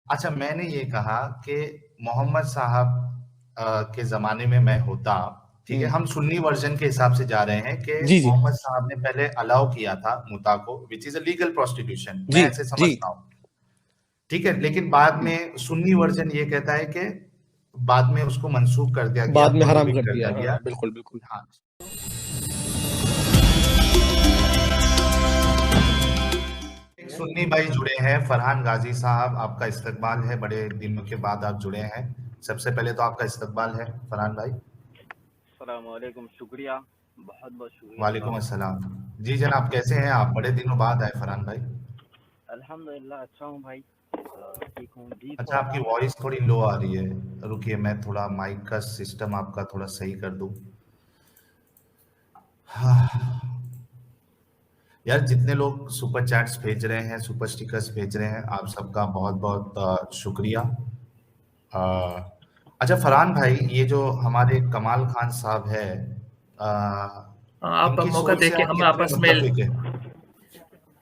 अच्छा, मैंने ये कहा कि मोहम्मद साहब के ज़माने में मैं होता, ठीक है? हम सुन्नी वर्ज़न के हिसाब से जा रहे हैं कि जी, जी। मोहम्मद साहब ने पहले अलाउ किया था मुता को, which is a legal prostitution, जी, मैं ऐसे जी। समझता हूँ। ठीक है? लेकिन बाद में सुन्नी वर्ज़न ये कहता है कि बाद में उसको मंसूख कर दिया गया, बाद में हराम प्रोहिबिट कर कर दिया। दिया गया। हाँ, बिल्कुल, बिल्कुल। हाँ। एक सुन्नी भाई जुड़े हैं, फरहान गाज़ी साहब, आपका इस्तकबाल है, बड़े दिनों के बाद आप जुड़े हैं। सबसे पहले तो आपका इस्तकबाल है, फरहान भाई। अस्सलामुअलैकुम, शुक्रिया, बहुत-बहुत शुक्रिया वालेकुम आपका। अस्सलाम। जी जनाब, कैसे हैं आप? बड़े दिनों बाद आए फरहान भाई। अल्हम्दुलिल्लाह अच्छा हूँ भाई, ठीक हूँ जी। अच्छा, आपकी वॉइस थोड़ी लो आ रही है, रुकिए मैं थोड़ा माइक का सिस्टम आपका थोड़ा सही कर दूं। हाँ। यार, जितने लोग सुपर चैट्स भेज रहे हैं, सुपर स्टिकर्स भेज रहे हैं, आप सबका बहुत बहुत शुक्रिया। अच्छा फरहान भाई, ये जो हमारे कमाल खान साहब है, आप इनकी मौका सोच से देके आप हम कितने आपस में मुत्तफिक है?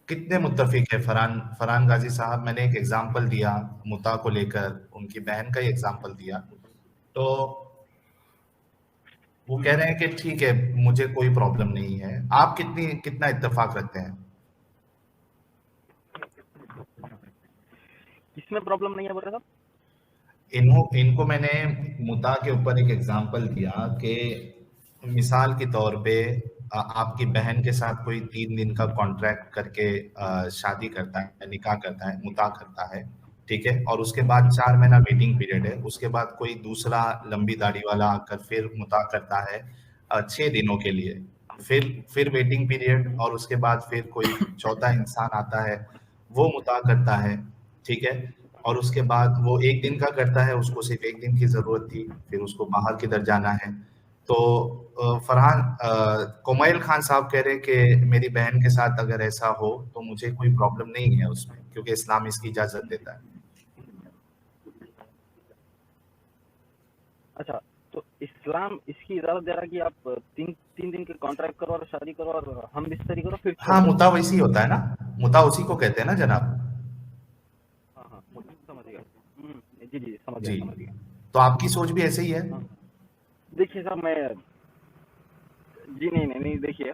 कितने मुत्तफिक है फरहान फरहान गाजी साहब? मैंने एक एग्जांपल दिया मुता को लेकर, उनकी बहन का ही एग्जांपल दिया, तो वो कह रहे हैं कि ठीक है, मुझे कोई प्रॉब्लम नहीं है। आप कितना इत्तेफाक रखते हैं? किसमें प्रॉब्लम नहीं है बोल रहे साहब? इनको मैंने मुता के ऊपर एक एग्जांपल दिया कि मिसाल के तौर पे आपकी बहन के साथ कोई 3 दिन का कॉन्ट्रैक्ट करके शादी करता है, निकाह करता है, मुता करता है, ठीक है? और उसके बाद 4 महीना वेटिंग पीरियड है, उसके बाद कोई दूसरा लंबी दाढ़ी वाला आकर फिर मुता करता है 6 दिनों के लिए, फिर वेटिंग पीरियड, और उसके बाद फिर कोई चौथा इंसान आता है, वो मुता करता है, ठीक है? और उसके बाद वो 1 दिन का करता है, उसको सिर्फ 1 दिन की जरूरत थी, फिर उसको बाहर किधर जाना है। तो फरहान कोमैल खान साहब कह रहे कि मेरी बहन के साथ अगर ऐसा हो तो मुझे कोई प्रॉब्लम नहीं है उसमें, क्योंकि इस्लाम इसकी इजाजत देता है। अच्छा, तो इस्लाम इसकी इजाजत दे रहा है कि आप तीन दिन के कॉन्ट्रैक्ट करो और शादी करो और हम बिस्तरी करो फिर हाँ, मुता वैसी होता है ना, मुता उसी को कहते हैं ना जनाब। हाँ, समझ गया। जी जी, समझ जी, गया। तो आपकी सोच भी ऐसे ही है? हाँ। देखिए साहब, मैं जी नहीं देखिए,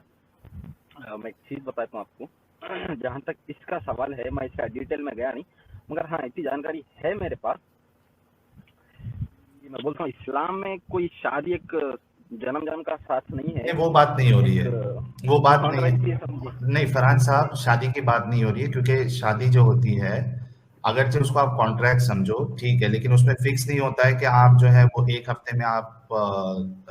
मैं एक चीज़ बताता हूँ आपको। जहाँ तक इसका सवाल है, मैं इसका डिटेल में गया नहीं, मगर हाँ इतनी जानकारी है मेरे पास। मैं बोलता हूँ इस्लाम में कोई शादी एक जन्म का साथ नहीं है। वो बात नहीं हो रही है, वो बात नहीं है। समझे? नहीं फरहान साहब, शादी की बात नहीं हो रही है, क्योंकि शादी जो होती है, अगरचे उसको आप कॉन्ट्रैक्ट समझो, ठीक है, लेकिन उसमें फिक्स नहीं होता है कि आप जो है वो 1 हफ्ते में आप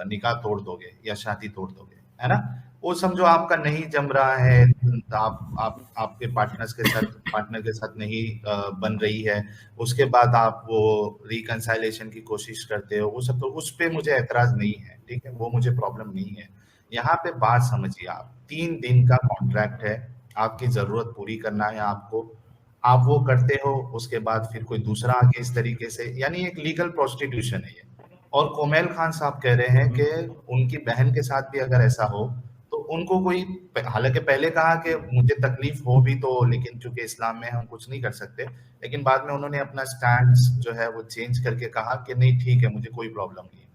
निकाह तोड़ दोगे या शादी तोड़ दोगे, है ना? वो समझो आपका नहीं जम रहा है, आप आपके पार्टनर के साथ नहीं बन रही है, उसके बाद आप वो रिकंसाइलेशन की कोशिश करते हो, वो सब, तो उस पे मुझे एतराज नहीं है, ठीक है, वो मुझे प्रॉब्लम नहीं है। यहाँ पे बात समझिए, आप 3 दिन का कॉन्ट्रैक्ट है, आपकी जरूरत पूरी करना है आपको, आप वो करते हो, उसके बाद फिर कोई दूसरा आके इस तरीके से, यानी एक लीगल प्रोस्टिट्यूशन है ये। और कोमैल खान साहब कह रहे हैं कि उनकी बहन के साथ भी अगर ऐसा हो तो उनको कोई, हालांकि पहले कहा कि मुझे तकलीफ हो भी तो, लेकिन चूंकि इस्लाम में हम कुछ नहीं कर सकते, लेकिन बाद में उन्होंने अपना स्टैंड जो है वो चेंज करके कहा कि नहीं ठीक है, मुझे कोई प्रॉब्लम नहीं है।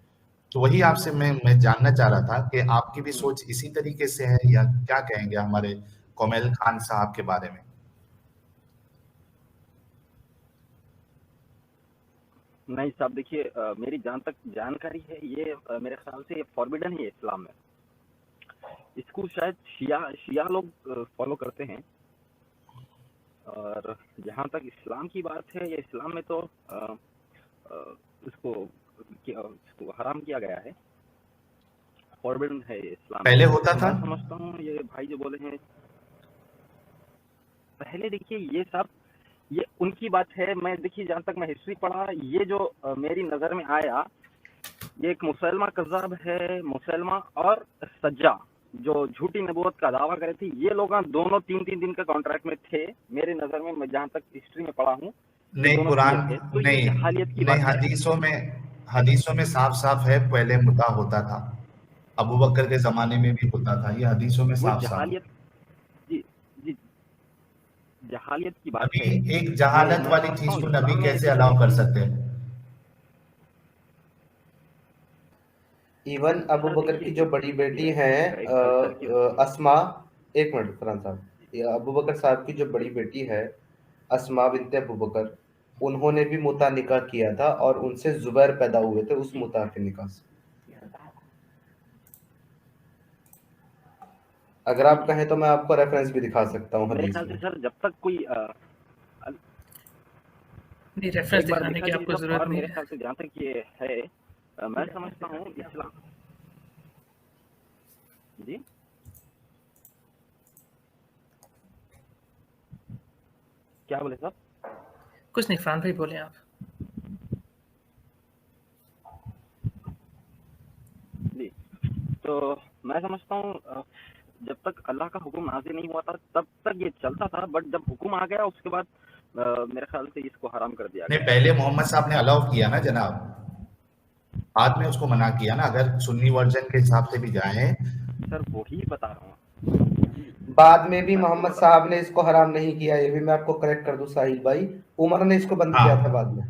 तो वही आपसे मैं जानना चाह रहा था कि आपकी भी सोच इसी तरीके से है, या क्या कहेंगे हमारे कोमैल खान साहब के बारे में? नहीं साहब देखिए, मेरी जहाँ तक जानकारी है ये मेरे ख्याल से ये फॉरबिडन है इस्लाम में। इसको शायद शिया शिया लोग फॉलो करते हैं। और जहाँ तक इस्लाम की बात है, ये इस्लाम में तो इसको हराम किया गया है, फॉरबिडन है ये इस्लाम में। पहले होता तो था? मैं समझता हूँ ये भाई जो बोले हैं, पहले देखिए ये सब ये उनकी बात है। मैं देखिए जहाँ तक मैं हिस्ट्री पढ़ा, ये जो मेरी नज़र में आया, ये एक मुसलमा कज़ाब है। मुसलमा और सज्जा जो झूठी नबूवत का दावा करे थे, ये लोग दोनों 3-3 दिन का कॉन्ट्रैक्ट में थे मेरी नज़र में। मैं जहाँ तक हिस्ट्री में पढ़ा हूँ, ये नहीं, दोनों कुरान किए थे। तो ये नहीं, जहालियत की नहीं, बात है। हदीसों में साफ-साफ है पहले मुता होता था। अबू बकर के ज़माने में भी होता था, ये हदीसों में वो साफ-साफ है। जहालियत जी जी जहालियत की बात है। अभी एक ये जहालत मैं वाली समझता चीज़ हूँ को इस्लाम नबी में कैसे देखिए। अलाउ कर सकते हैं? इवन अबू सर बकर देखिए, की जो बड़ी बेटी है एक कल्चर की होती है। अस्मा, एक मिनट फरहान साहब, ये अबू बकर साहब की जो बड़ी बेटी है अस्मा बिनते अबू बकर, उन्होंने भी मुता निकाह किया था और उनसे जुबैर पैदा हुए थे उस जी मुता के निकाह से। अगर आप जी कहें तो मैं आपको रेफरेंस भी दिखा सकता हूँ मेरे हदीस ख्याल से में। सर जब तक कोई नहीं, रेफरेंस एक बार दिखाने देखा की जाए आपको सर, जरूरत और नहीं मेरे है। ख्याल से जहाँ तक ये है, मैं समझता हूँ इस्लाम जी क्या बोले साहब? कुछ नहीं, फरहान भाई बोले आप। जी, तो मैं समझता हूँ जब तक अल्लाह का हुक्म नाज़िल नहीं हुआ था तब तक ये चलता था, बट जब हुक्म आ गया उसके बाद मेरे ख्याल से इसको हराम कर दिया नहीं, गया है। पहले मोहम्मद साहब ने अलाउ किया ना जनाब, बाद में उसको मना किया ना, अगर सुन्नी वर्जन के हिसाब से भी जाएं। सर वही बता रहा हूँ। बाद में भी मैं आपको मोहम्मद बता साहब ने इसको हराम नहीं किया, ये भी मैं आपको करेक्ट कर दूं साहिल भाई, उमर ने इसको बंद किया था हाँ, बाद में।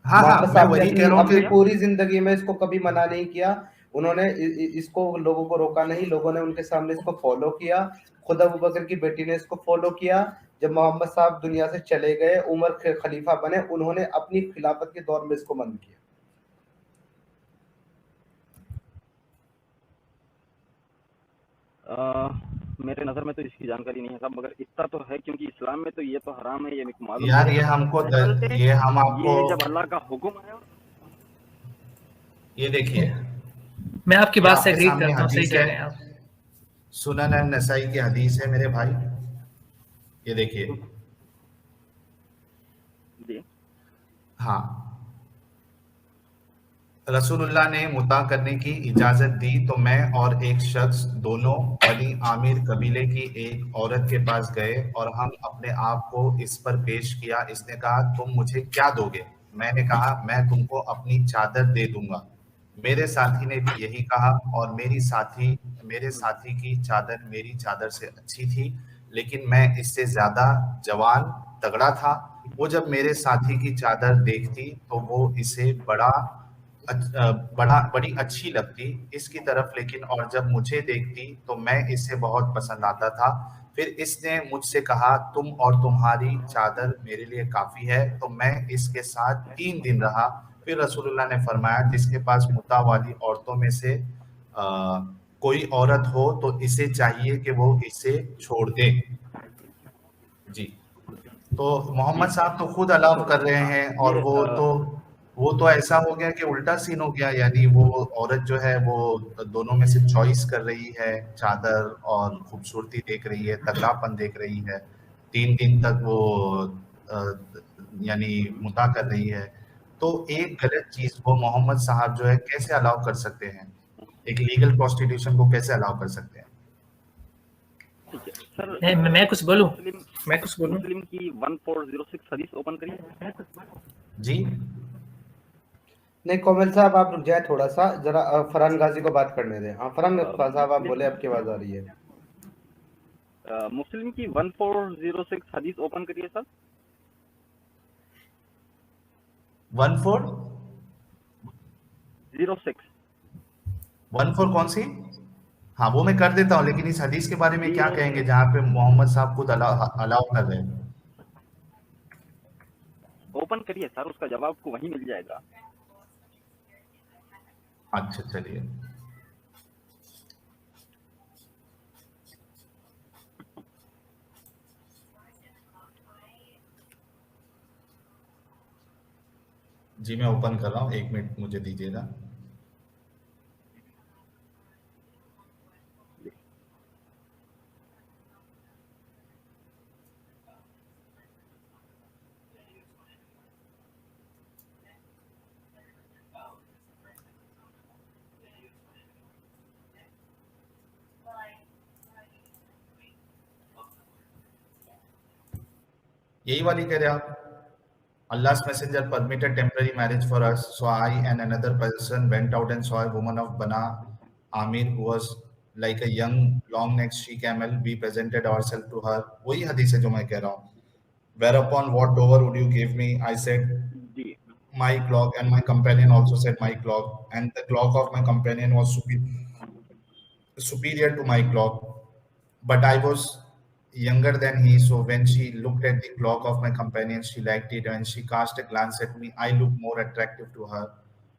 हाँ, मोहम्मद हाँ, मैं साहब ने वही कह अपनी रहा हूँ अपनी कि पूरी जिंदगी में इसको कभी मना नहीं किया। उन्होंने इसको लोगों को रोका नहीं, लोगों ने उनके सामने इसको फॉलो किया। खुद अबू बकर की बेटी ने इसको फॉलो किया। जब मोहम्मद साहब दुनिया से चले गए, उमर खलीफा बने, उन्होंने अपनी खिलाफत के दौर में इसको बंद किया। मेरे नज़र में तो इसकी जानकारी नहीं है साहब, मगर इतना तो है क्योंकि इस्लाम में तो ये तो हराम है, ये मेरे को मालूम। यार मेरे ये ख्याल हमको मेरे ख्याल से ये हम आपको ये जब अल्लाह का हुक्म आया, ये देखिए, मैं आपकी ये बात से आपके एग्री सामने करता हूँ, सही हदीस कह है, रहे हैं आप। सुनन नसाई की हदीस है मेरे भाई, ये देखिए। जी हाँ, रसूलुल्लाह ने मुता करने की इजाजत दी तो मैं और एक शख्स दोनों बनी आमिर कबीले की एक औरत के पास गए और हम अपने आप को इस पर पेश किया। इसने कहा, तुम मुझे क्या दोगे? मैंने कहा, मैं तुमको अपनी चादर दे दूंगा। मेरे साथी ने भी यही कहा और मेरे साथी की चादर मेरी चादर से अच्छी थी, लेकिन मैं इससे ज्यादा जवान तगड़ा था। वो जब मेरे साथी की चादर देखती तो वो इसे बड़ी अच्छी लगती इसकी तरफ, लेकिन और जब मुझे देखती तो मैं इसे बहुत पसंद आता था। फिर इसने मुझसे कहा, तुम और तुम्हारी चादर मेरे लिए काफी है। तो मैं इसके साथ 3 दिन रहा। फिर रसूलुल्लाह ने फरमाया, जिसके पास मुता वाली औरतों में से कोई औरत हो तो इसे चाहिए कि वो इसे छोड़ दे। जी, तो जी मोहम्मद साहब तो खुद अलाउ कर रहे हाँ, हैं और ये वो तो ऐसा हो गया कि उल्टा सीन हो गया, यानी वो औरत जो है वो दोनों में से चॉइस कर रही है, चादर और खूबसूरती देख रही है, तगड़ापन देख रही है। 3 दिन तक वो यानी मुता कर रही है। तो एक गलत चीज को मोहम्मद साहब जो है कैसे अलाउ कर सकते हैं? एक लीगल प्रोस्टिट्यूशन को कैसे अलाउ कर सकते हैं? ठीक है सर। नहीं, मैं कुछ बोलूं? मैं कुछ बोलूं? मुस्लिम की 1406 हदीस ओपन करिए। जी, नहीं कोमल साहब आप रुक जाए थोड़ा सा, जरा फरहान गाजी को बात करने दें। हाँ फरहान साहब आप बोले, आपकी आवाज आ रही है। मुस्लिम की 1406 हदीस ओपन करिए सर। 1406 06 कौन सी? हाँ, वो मैं कर देता हूँ, लेकिन इस हदीस के बारे में क्या 06 कहेंगे जहाँ पे मोहम्मद साहब खुद अलाउ कर रहे हैं? ओपन करिए सर, उसका जवाब आपको वहीं मिल जाएगा। अच्छा चलिए। जी मैं ओपन कर रहा हूँ, 1 मिनट मुझे दीजिएगा। यही वाली कह रहे आप? Allah's messenger permitted temporary marriage for us, so I and another person went out and saw a woman of Bana Amir who was like a young long-necked she-camel. We presented ourselves to her. वही हदीस है जो मैं कह रहा हूँ। Whereupon, what dower would you give me? I said, ji my clock, and my companion also said my clock, and the clock of my companion was superior to my clock, but I was younger than he, so when she looked at the clock of my companion, she liked it. When she cast a glance at me, I looked more attractive to her.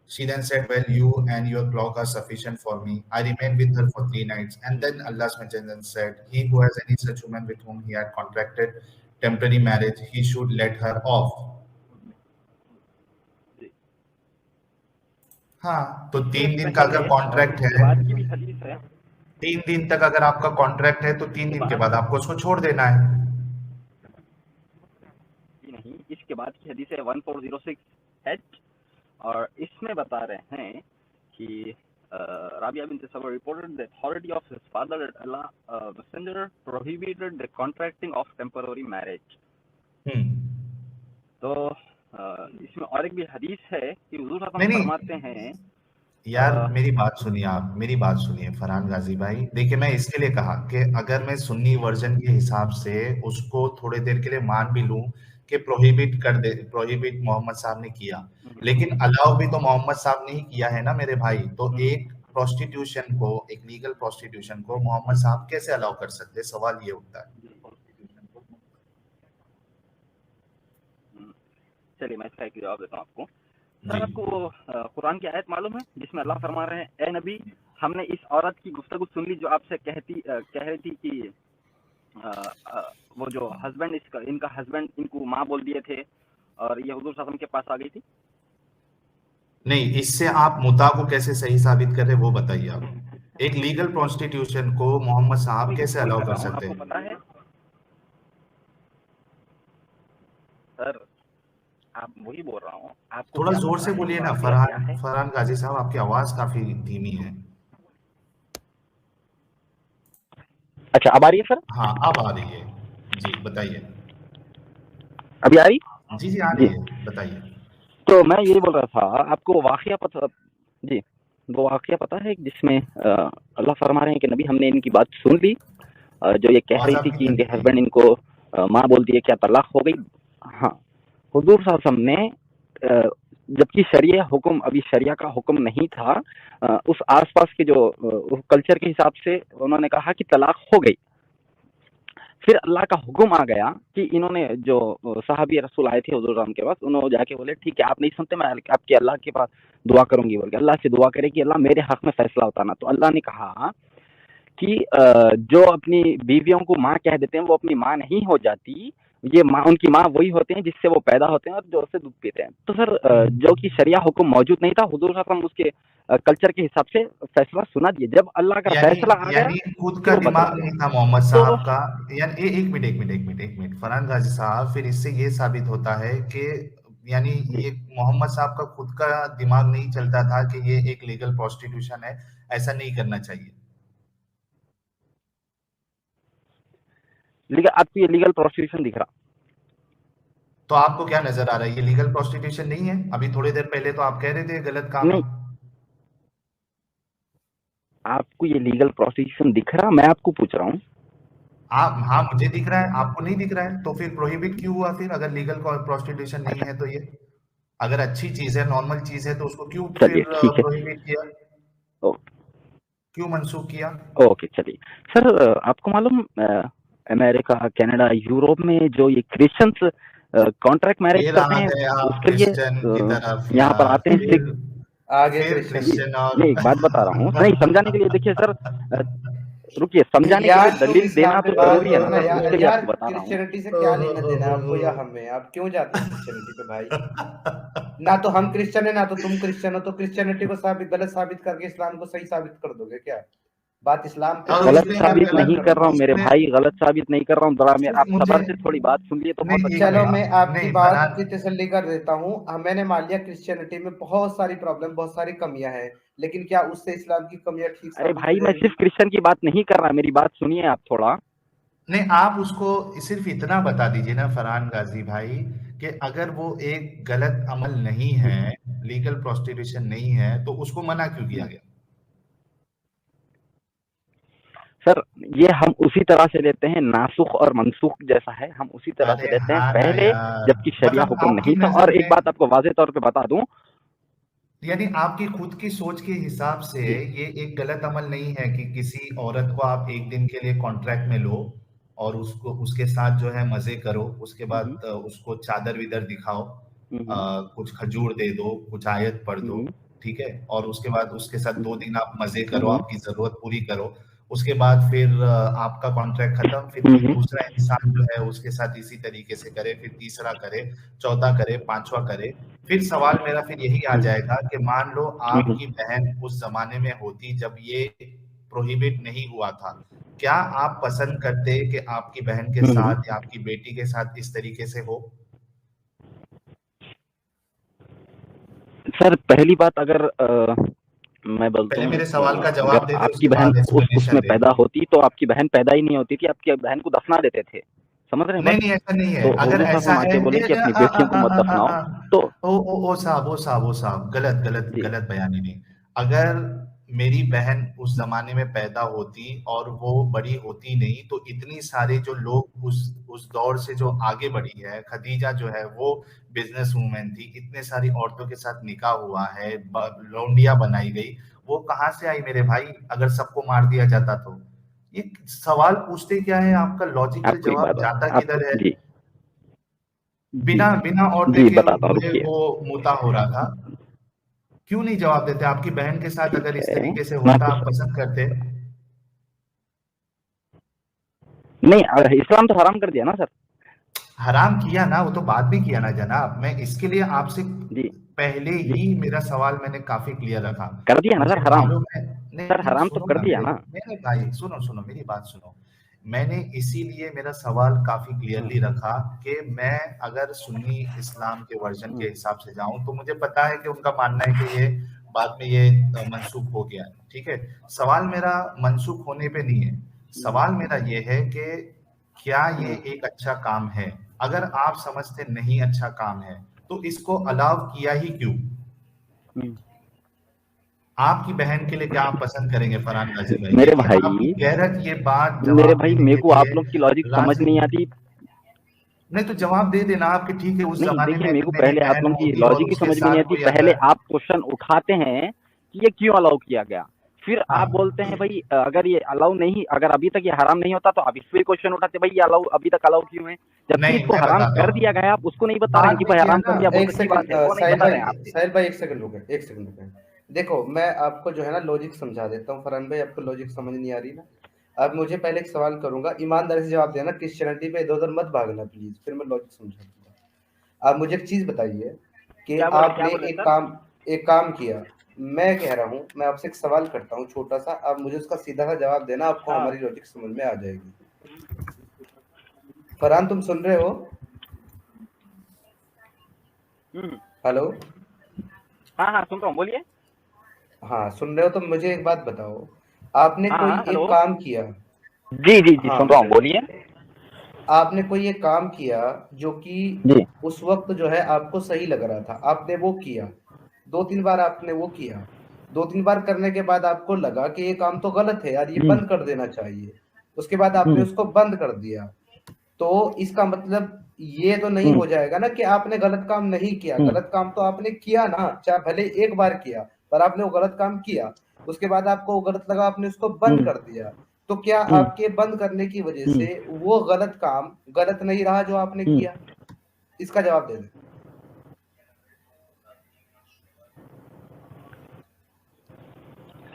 She then said, well, you and your clock are sufficient for me. I remained with her for 3 nights, and then Allah's Messenger said, he who has any such woman with whom he had contracted temporary marriage, he should let her off. जी। हाँ, तो इससे 3 दिन का पहले अगर contract इसके है, बाद की भी हदीस है। 3 दिन तक अगर आपका कॉन्ट्रैक्ट है, तो 3 इसके दिन के बाद बाद आपको उसको छोड़ देना है। जी नहीं, इसके बाद की हदीस है 1406H, और इसमें बता रहे हैं कि Rabia bin Tasawwur reported the authority of his father that Allah messenger prohibited the contracting of temporary marriage. तो इसमें और एक भी हदीस है कि हुजूर नहीं फरमाते हैं। यार मेरी बात सुनिए, आप मेरी बात सुनिए फरहान गाजी भाई। देखिए मैं इसके लिए कहा कि अगर मैं सुन्नी वर्जन के हिसाब से उसको थोड़ी देर के लिए मान भी लूं कि प्रोहिबिट मोहम्मद साहब ने किया, लेकिन अलाउ भी तो मोहम्मद साहब ने ही किया है ना मेरे भाई। तो एक प्रोस्टिट्यूशन को, एक लीगल प्रोस्टिट्यूशन को मोहम्मद साहब कैसे अलाउ कर सकते? सवाल ये उठता है। चलिए मैं इसका एक जवाब देता हूँ आपको। सर आपको कुरान की आयत मालूम है जिसमें अल्लाह फरमा रहे हैं, ए नबी हमने इस औरत की गुफ्तगू सुन ली जो आपसे कह रही थी कि वो जो हस्बैंड इनका हस्बैंड इनको माँ बोल दिए थे और ये हुजूर सल्लल्लाहु अलैहि वसल्लम के पास आ गई थी। नहीं, इससे आप मुता को कैसे सही साबित कर रहे वो बताइए आप। एक लीगल प्रोस्टिट्यूशन को मोहम्मद साहब कैसे अलाउ कर सकते हैं? आपको पता है सर, आप वही बोल रहा हूँ आपको। थोड़ा जोर से बोलिए ना फरहान गाजी साहब, आपकी आवाज काफी धीमी है। अच्छा अब आ रही है सर? हाँ अब आ रही है जी, बताइए। अभी आ रही? जी जी आ रही है, बताइए। तो मैं ये बोल रहा था आपको वाकया पता जी, वो वाकया पता है जिसमें अल्लाह फरमा रहे हैं कि नबी हमने इनकी बात सुन ली, जो ये कह रही थी कि इनके हस्बैंड इनको माँ बोल दिए, क्या तलाक हो गई। हाँ, हुजूर सल्लल्लाहु अलैहि वसल्लम ने जबकि शरिया हुक्म, अभी शरिया का हुक्म नहीं था, उस आसपास के जो कल्चर के हिसाब से उन्होंने कहा कि तलाक हो गई। फिर अल्लाह का हुक्म आ गया कि इन्होंने जो सहाबी रसूल आए थे हुजूर के पास, उन्होंने जाके बोले ठीक है आप नहीं सुनते, मैं आपके अल्लाह के पास दुआ करूंगी, बोल के अल्लाह से दुआ करे कि अल्लाह मेरे हक में फैसला होता ना। तो अल्लाह ने कहा कि जो अपनी बीवियों को माँ कह देते हैं वो अपनी माँ नहीं हो जाती, ये माँ, उनकी माँ वही होते हैं जिससे वो पैदा होते हैं और जो उससे दूध पीते हैं। तो सर जो कि शरिया हुक्म मौजूद नहीं था, हुजूर सल्लल्लाहु अलैहि वसल्लम उसके कल्चर के हिसाब से फैसला सुना दिए। जब अल्लाह का फैसला आ गया, यानी खुद का दिमाग नहीं था मोहम्मद साहब का। यानी एक मिनट फरहान गाजी साहब, फिर इससे ये साबित होता है कि यानी ये मोहम्मद साहब का खुद का दिमाग नहीं चलता था कि ये एक लीगल प्रोस्टिट्यूशन है, ऐसा नहीं करना चाहिए। आपको ये लीगल प्रोस्टिट्यूशन दिख रहा? तो आपको क्या नजर आ रहा है, ये लीगल प्रोस्टिट्यूशन नहीं है? अभी थोड़ी देर पहले तो आप कह रहे थे गलत काम है। आपको ये लीगल प्रोस्टिट्यूशन दिख रहा? मैं आपको पूछ रहा हूँ। हाँ मुझे दिख रहा है, आपको नहीं दिख रहा है, तो फिर प्रोहिबिट क्यों हुआ? फिर अगर लीगल प्रोस्टिट्यूशन नहीं है तो ये अगर अच्छी चीज है, नॉर्मल चीज है, तो उसको क्यों फिर प्रोहिबिट किया, क्यों मंसूख किया? ओके चलिए सर, आपको मालूम अमेरिका, कनाडा, यूरोप में जो ये क्रिश्चियंस कॉन्ट्रैक्ट मैरिज फिर करते आ हैं, गए आप उसके लिए क्रिश्चियन की तरफ यहाँ पर यार, आते हैं सिख। आगे फिर क्रिश्चियन क्रिश्चियन और ये एक बात बता रहा हूँ, नहीं समझाने के लिए, देखिए सर, रुकिए, समझाने के यार लिए तुम दलील इस्लाम देना पे तो बात जरूरी है करो ना ना सर, यार। उसके लिए यार आपको बता रहा हूँ। क्रिश्चियनिटी से क्या लेना देना है आपको या हमें? आप क्यों जाते हो क्रिश्चियनिटी पे भाई? ना तो हम क्रिश्चियन है ना तो तुम क्रिश्चियन हो, तो क्रिश्चियनिटी को गलत साबित करके इस्लाम को सही साबित कर दोगे क्या? बात इस्लाम पे और तो गलत उसमें इसलिए क्या आप साबित गलत नहीं कर कर रहे रहा हो। हूँ मेरे उसमें भाई, गलत साबित नहीं कर रहा हूँ। बड़ा मैं आप मुझे सबर से थोड़ी बात सुन लिए तो बहुत नहीं, अच्छा चलो रहेगा। मैं आपकी नहीं बात फरहान, की तसल्ली कर देता हूँ। मैंने मान लिया क्रिश्चियनिटी में बहुत सारी प्रॉब्लम, बहुत सारी कमियां हैं, लेकिन क्या उससे इस्लाम की कमियां ठीक अरे साबित हो भाई, मैं जाएंगी? सिर्फ क्रिश्चियन की बात नहीं कर रहा, मेरी बात सुनिए आप थोड़ा। नहीं आप उसको सिर्फ इतना बता दीजिए ना फरहान गाजी भाई, कि अगर वो एक गलत अमल नहीं है, लीगल प्रोस्टिट्यूशन नहीं है, तो उसको मना क्यों किया गया? सर ये हम उसी तरह से लेते हैं, नासुख और मनसूख जैसा है, हम उसी तरह से अरे लेते हैं हाँ ना पहले, यार, जबकि शरिया मतलब हुक्म आपकी नहीं था। नजर और एक में, बात आपको वाज़ेह तौर पे बता दूं, यानी आपकी खुद की सोच के हिसाब से जी ये एक गलत अमल नहीं है कि किसी औरत को आप एक दिन के लिए कॉन्ट्रैक्ट में लो और उसको उसके साथ जो है मजे करो, उसके हम्म, बाद उसको चादर विदर दिखाओ, हम्म, कुछ खजूर दे दो, कुछ आयत पढ़ दो, हम्म, ठीक है, और उसके बाद उसके साथ 2 दिन आप मजे करो, हम्म, आपकी जरूरत पूरी करो, उसके बाद फिर आपका कॉन्ट्रैक्ट खत्म, फिर कोई हम्म, दूसरा इंसान जो है उसके साथ इसी तरीके से करे, फिर तीसरा करे, चौथा करे, पांचवा करे। फिर सवाल मेरा फिर यही आ जाएगा कि मान लो हम्म, आपकी बहन उस जमाने में होती जब ये प्रोहिबिट नहीं हुआ था, क्या आप पसंद करते कि आपकी बहन के हम्म। साथ या आपकी बेटी के साथ इस तरीके से हो? सर पहली बात, अगर मैं बोलता पहले हूँ, मेरे सवाल का जवाब अगर दे दे, आपकी उसके बहन बाद उस एक्सप्लेनेशन उसमें दे। पैदा होती तो आपकी बहन पैदा ही नहीं होती थी, आपकी बहन को दफना देते थे। समझ रहे हैं नहीं बात? नहीं ऐसा नहीं है, तो अगर हुजूर ऐसा सल्लल्लाहु अलैहि वसल्लम है आके बोले कि अपनी बेटियों को मत दफनाओ। तो ओ साहब, ओ साहब, गलत गलत जी गलत बयानी नहीं। अगर मेरी बहन उस जमाने में पैदा होती और वो बड़ी होती नहीं, तो इतनी सारे जो लोग उस दौर से जो आगे बढ़ी है, खदीजा जो है वो बिजनेस वूमेन थी, इतने सारी औरतों के साथ निकाह हुआ है, लौंडिया बनाई गई, वो कहाँ से आई मेरे भाई, अगर सबको मार दिया जाता तो? ये सवाल पूछते क्या है, आपका लॉजिकल आपको एक जवाब बात जाता आपको किधर है? जी जी बिना बिना और जी देखे बताता हूँ, मुझे रुकिए। वो मुता हो रहा था। क्यों नहीं जवाब देते? आपकी बहन के साथ ठीक अगर इस है, तरीके से मैं होता, आपको आप पसंद करते? नहीं, इस्लाम तो हराम कर दिया ना सर। हराम किया ना, वो तो बाद में किया ना जनाब। मैं इसके लिए आपसे जी पहले जी ही मेरा सवाल मैंने काफी क्लियर रखा। कर दिया ना मुझे सर हराम। मालूम है, सर नहीं हराम तो सुनो कर ना दिया मेरे ना। मेरे भाई, सुनो सुनो मेरी बात सुनो। मैंने इसीलिए मेरा सवाल काफी क्लियरली रखा कि मैं अगर सुन्नी इस्लाम के वर्जन के हम्म, हिसाब से जाऊं, तो मुझे पता है कि उनका मानना है कि ये बाद में ये मनसूख हो गया है, ठीक है। सवाल मेरा मनसूख होने पे नहीं है, सवाल मेरा ये है कि क्या ये हम्म, एक अच्छा काम है? अगर आप समझते नहीं अच्छा काम है, तो इसको अलाउ किया ही क्यों? हम्म। आपकी बहन के लिए क्या आप पसंद करेंगे फरहान गाजी भाई? मेरे देखिए आपकी भाई गैरत ये बात मेरे जवाब भाई देने मेरे के को आप लिए लोग की लॉजिक समझ राजी नहीं आती। नहीं, तो जवाब दे देना आपके, ठीक है, उस नहीं जमाने देखिए, में मेरे को मेरी पहले आप बहन लोगों की होती और लॉजिक ही उसके समझ में नहीं साथ आती। कोई पहले अगर, आप क्वेश्चन उठाते हैं कि ये क्यों अलाउ किया गया, फिर हाँ, आप बोलते हैं भाई अगर ये अलाउ नहीं, अगर अभी तक ये हराम नहीं होता तो आप इस पे क्वेश्चन उठाते भाई ये अलाउ अभी तक अलाउ क्यों है, जबकि नहीं इसको मैं हराम बताता कर हूँ, दिया गया है। आप उसको नहीं बता रहे हैं बाद कि में भाई किया हराम ना। कर दिया, बहुत एक अच्छी बात सेकंड, है, वो नहीं साहिल बता भाई, रहे हैं आप। साहिल भाई एक सेकंड रुके, एक सेकंड रुके। देखो मैं आपको जो है ना लॉजिक समझा देता हूँ। फरहान भाई आपको लॉजिक समझ नहीं आ रही ना? अब मुझे पहले एक सवाल करूंगा, ईमानदारी से जवाब देना, क्रिश्चियनिटी पे इधर उधर मत भागना प्लीज, फिर मैं लॉजिक समझा दूंगा। आप मुझे एक चीज बताइए कि क्या आपने बोले सर? एक काम किया। मैं कह रहा हूँ, मैं आपसे एक सवाल करता हूँ छोटा सा, आप मुझे उसका सीधा सा जवाब देना, आपको हाँ। हमारी लॉजिक समझ में आ जाएगी। फरहान तुम सुन रहे हो? हम्म। हेलो? हाँ हाँ सुन रहा हूँ, बोलिए। हाँ सुन रहे हो, तो मुझे एक बात बताओ, आपने हाँ कोई हाँ हेलो। एक काम किया। जी जी जी हाँ, सुन रहा हूँ, बोलिए। आपने कोई एक काम किया जो कि जी उस वक्त जो है आपको सही लग रहा था, आपने वो किया। 2-3 बार आपने वो किया। 2-3 बार करने के बाद आपको लगा कि ये काम तो गलत है यार, ये जी बंद कर देना चाहिए। उसके बाद आपने हम्म, उसको बंद कर दिया। तो इसका मतलब ये तो नहीं हम्म, हो जाएगा ना कि आपने गलत काम नहीं किया। हम्म, गलत काम तो आपने किया ना, चाहे भले एक बार किया, पर आपने वो गलत काम किया। उसके बाद आपको वो गलत लगा, आपने उसको बंद हम्म, कर दिया। तो क्या हम्म, आपके बंद करने की वजह हम्म, से वो गलत काम गलत नहीं रहा जो आपने हम्म। किया? इसका जवाब दे दे।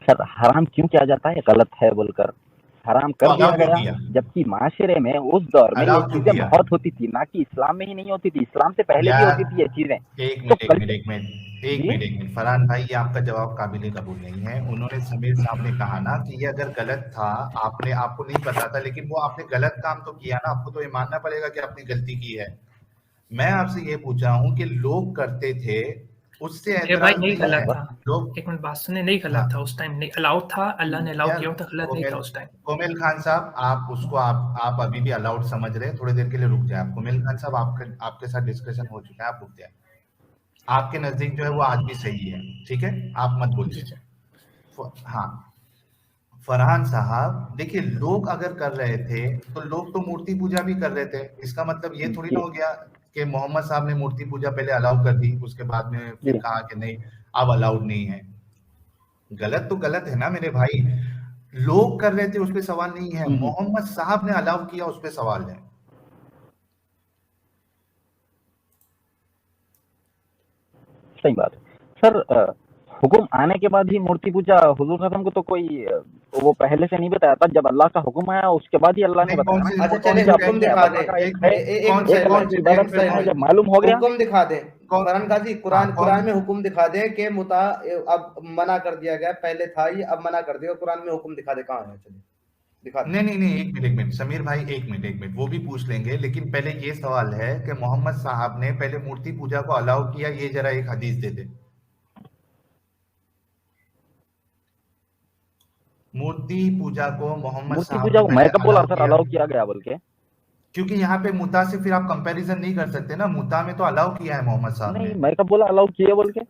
सर हराम क्यों किया जाता है, गलत है बोलकर हराम तो कर दिया अलाउ क्यों गया, किया? जबकि माशरे में उस दौर में ये अलाउ क्यों चीजें किया? बहुत होती थी, ना कि इस्लाम में ही नहीं होती थी, इस्लाम से पहले भी यार होती थी ये चीजें। एक तो मिनट एक जी मिनट फरहान भाई, ये आपका जवाब काबिल कबूल नहीं है। उन्होंने समीर साहब ने कहा ना कि ये अगर गलत था, आपको नहीं पता था, लेकिन वो आपने गलत काम तो किया ना, आपको तो ये मानना पड़ेगा कि आपने गलती की है। मैं आपसे ये पूछ रहा हूँ कि लोग करते थे, उससे ये भाई ऐतराज नहीं नहीं है गलत था, लोग। एक मिनट बात सुने, नहीं गलत हाँ था उस टाइम, नहीं अलाउड था, अल्लाह ने अलाउ यार किया था, गलत नहीं था उस टाइम। कोमिल खान साहब, आप उसको आप अभी भी अलाउड समझ रहे हैं, थोड़ी देर के लिए रुक जाए। कोमिल खान साहब, आपके साथ डिस्कशन हो चुका है, आप रुक जाए। आपके नजदीक जो है वो आज भी सही है, ठीक है, आप मत जी बोलिए। जी हाँ, फरहान साहब देखिए, लोग अगर कर रहे थे तो लोग तो मूर्ति पूजा भी कर रहे थे। इसका मतलब ये थोड़ी ना जी हो गया कि मोहम्मद साहब ने मूर्ति पूजा पहले अलाउ कर दी, उसके बाद में फिर जी कहा कि नहीं अब अलाउड नहीं है। गलत तो गलत है ना मेरे भाई, लोग कर रहे थे उस पर सवाल नहीं है, हम्म, मोहम्मद साहब ने अलाउ किया उस पर सवाल है। सही बात है सर। हुक्म आने के बाद ही मूर्ति पूजा, हुजूर खत्म को तो कोई वो पहले से नहीं बताया था, जब अल्लाह का हुक्म आया उसके बाद ही अल्लाह ने नहीं, बताया ना अच्छा कौन चले सी कि हुक्म टेक्स्ट अब दिखा दे, अल्लाह का एक एक है, कौन से एक अल्लाह कौन की से इबादत टेक्स्ट में करना है। है? जब मालूम हो गया, हुक्म दिखा दे कौन फरहान गाजी, हाँ कुरान में हुक्म दिखा दे कि मुता अब मना कर दिया गया, पहले था ये अब मना कर दिया, कुरान में हुक्म दिखा दे कहाँ है, चलिए दिखा दे। नहीं, एक मिनट समीर भाई, एक मिनट वो भी पूछ लेंगे, लेकिन पहले ये सवाल है कि मोहम्मद साहब ने पहले मूर्ति पूजा को अलाउ किया, ये जरा एक हदीस दे दे। मूर्ति पूजा को मोहम्मद मूर्ति साहब पूजा ने को पहले मैं कब बोला अलाउ सर किया? अलाउ किया गया बोल के? क्योंकि यहाँ पे मुता से फिर आप कंपैरिजन नहीं कर सकते ना, मुता में तो अलाउ किया है मोहम्मद साहब नहीं, ने, मैं कब बोला अलाउ किया बोल के?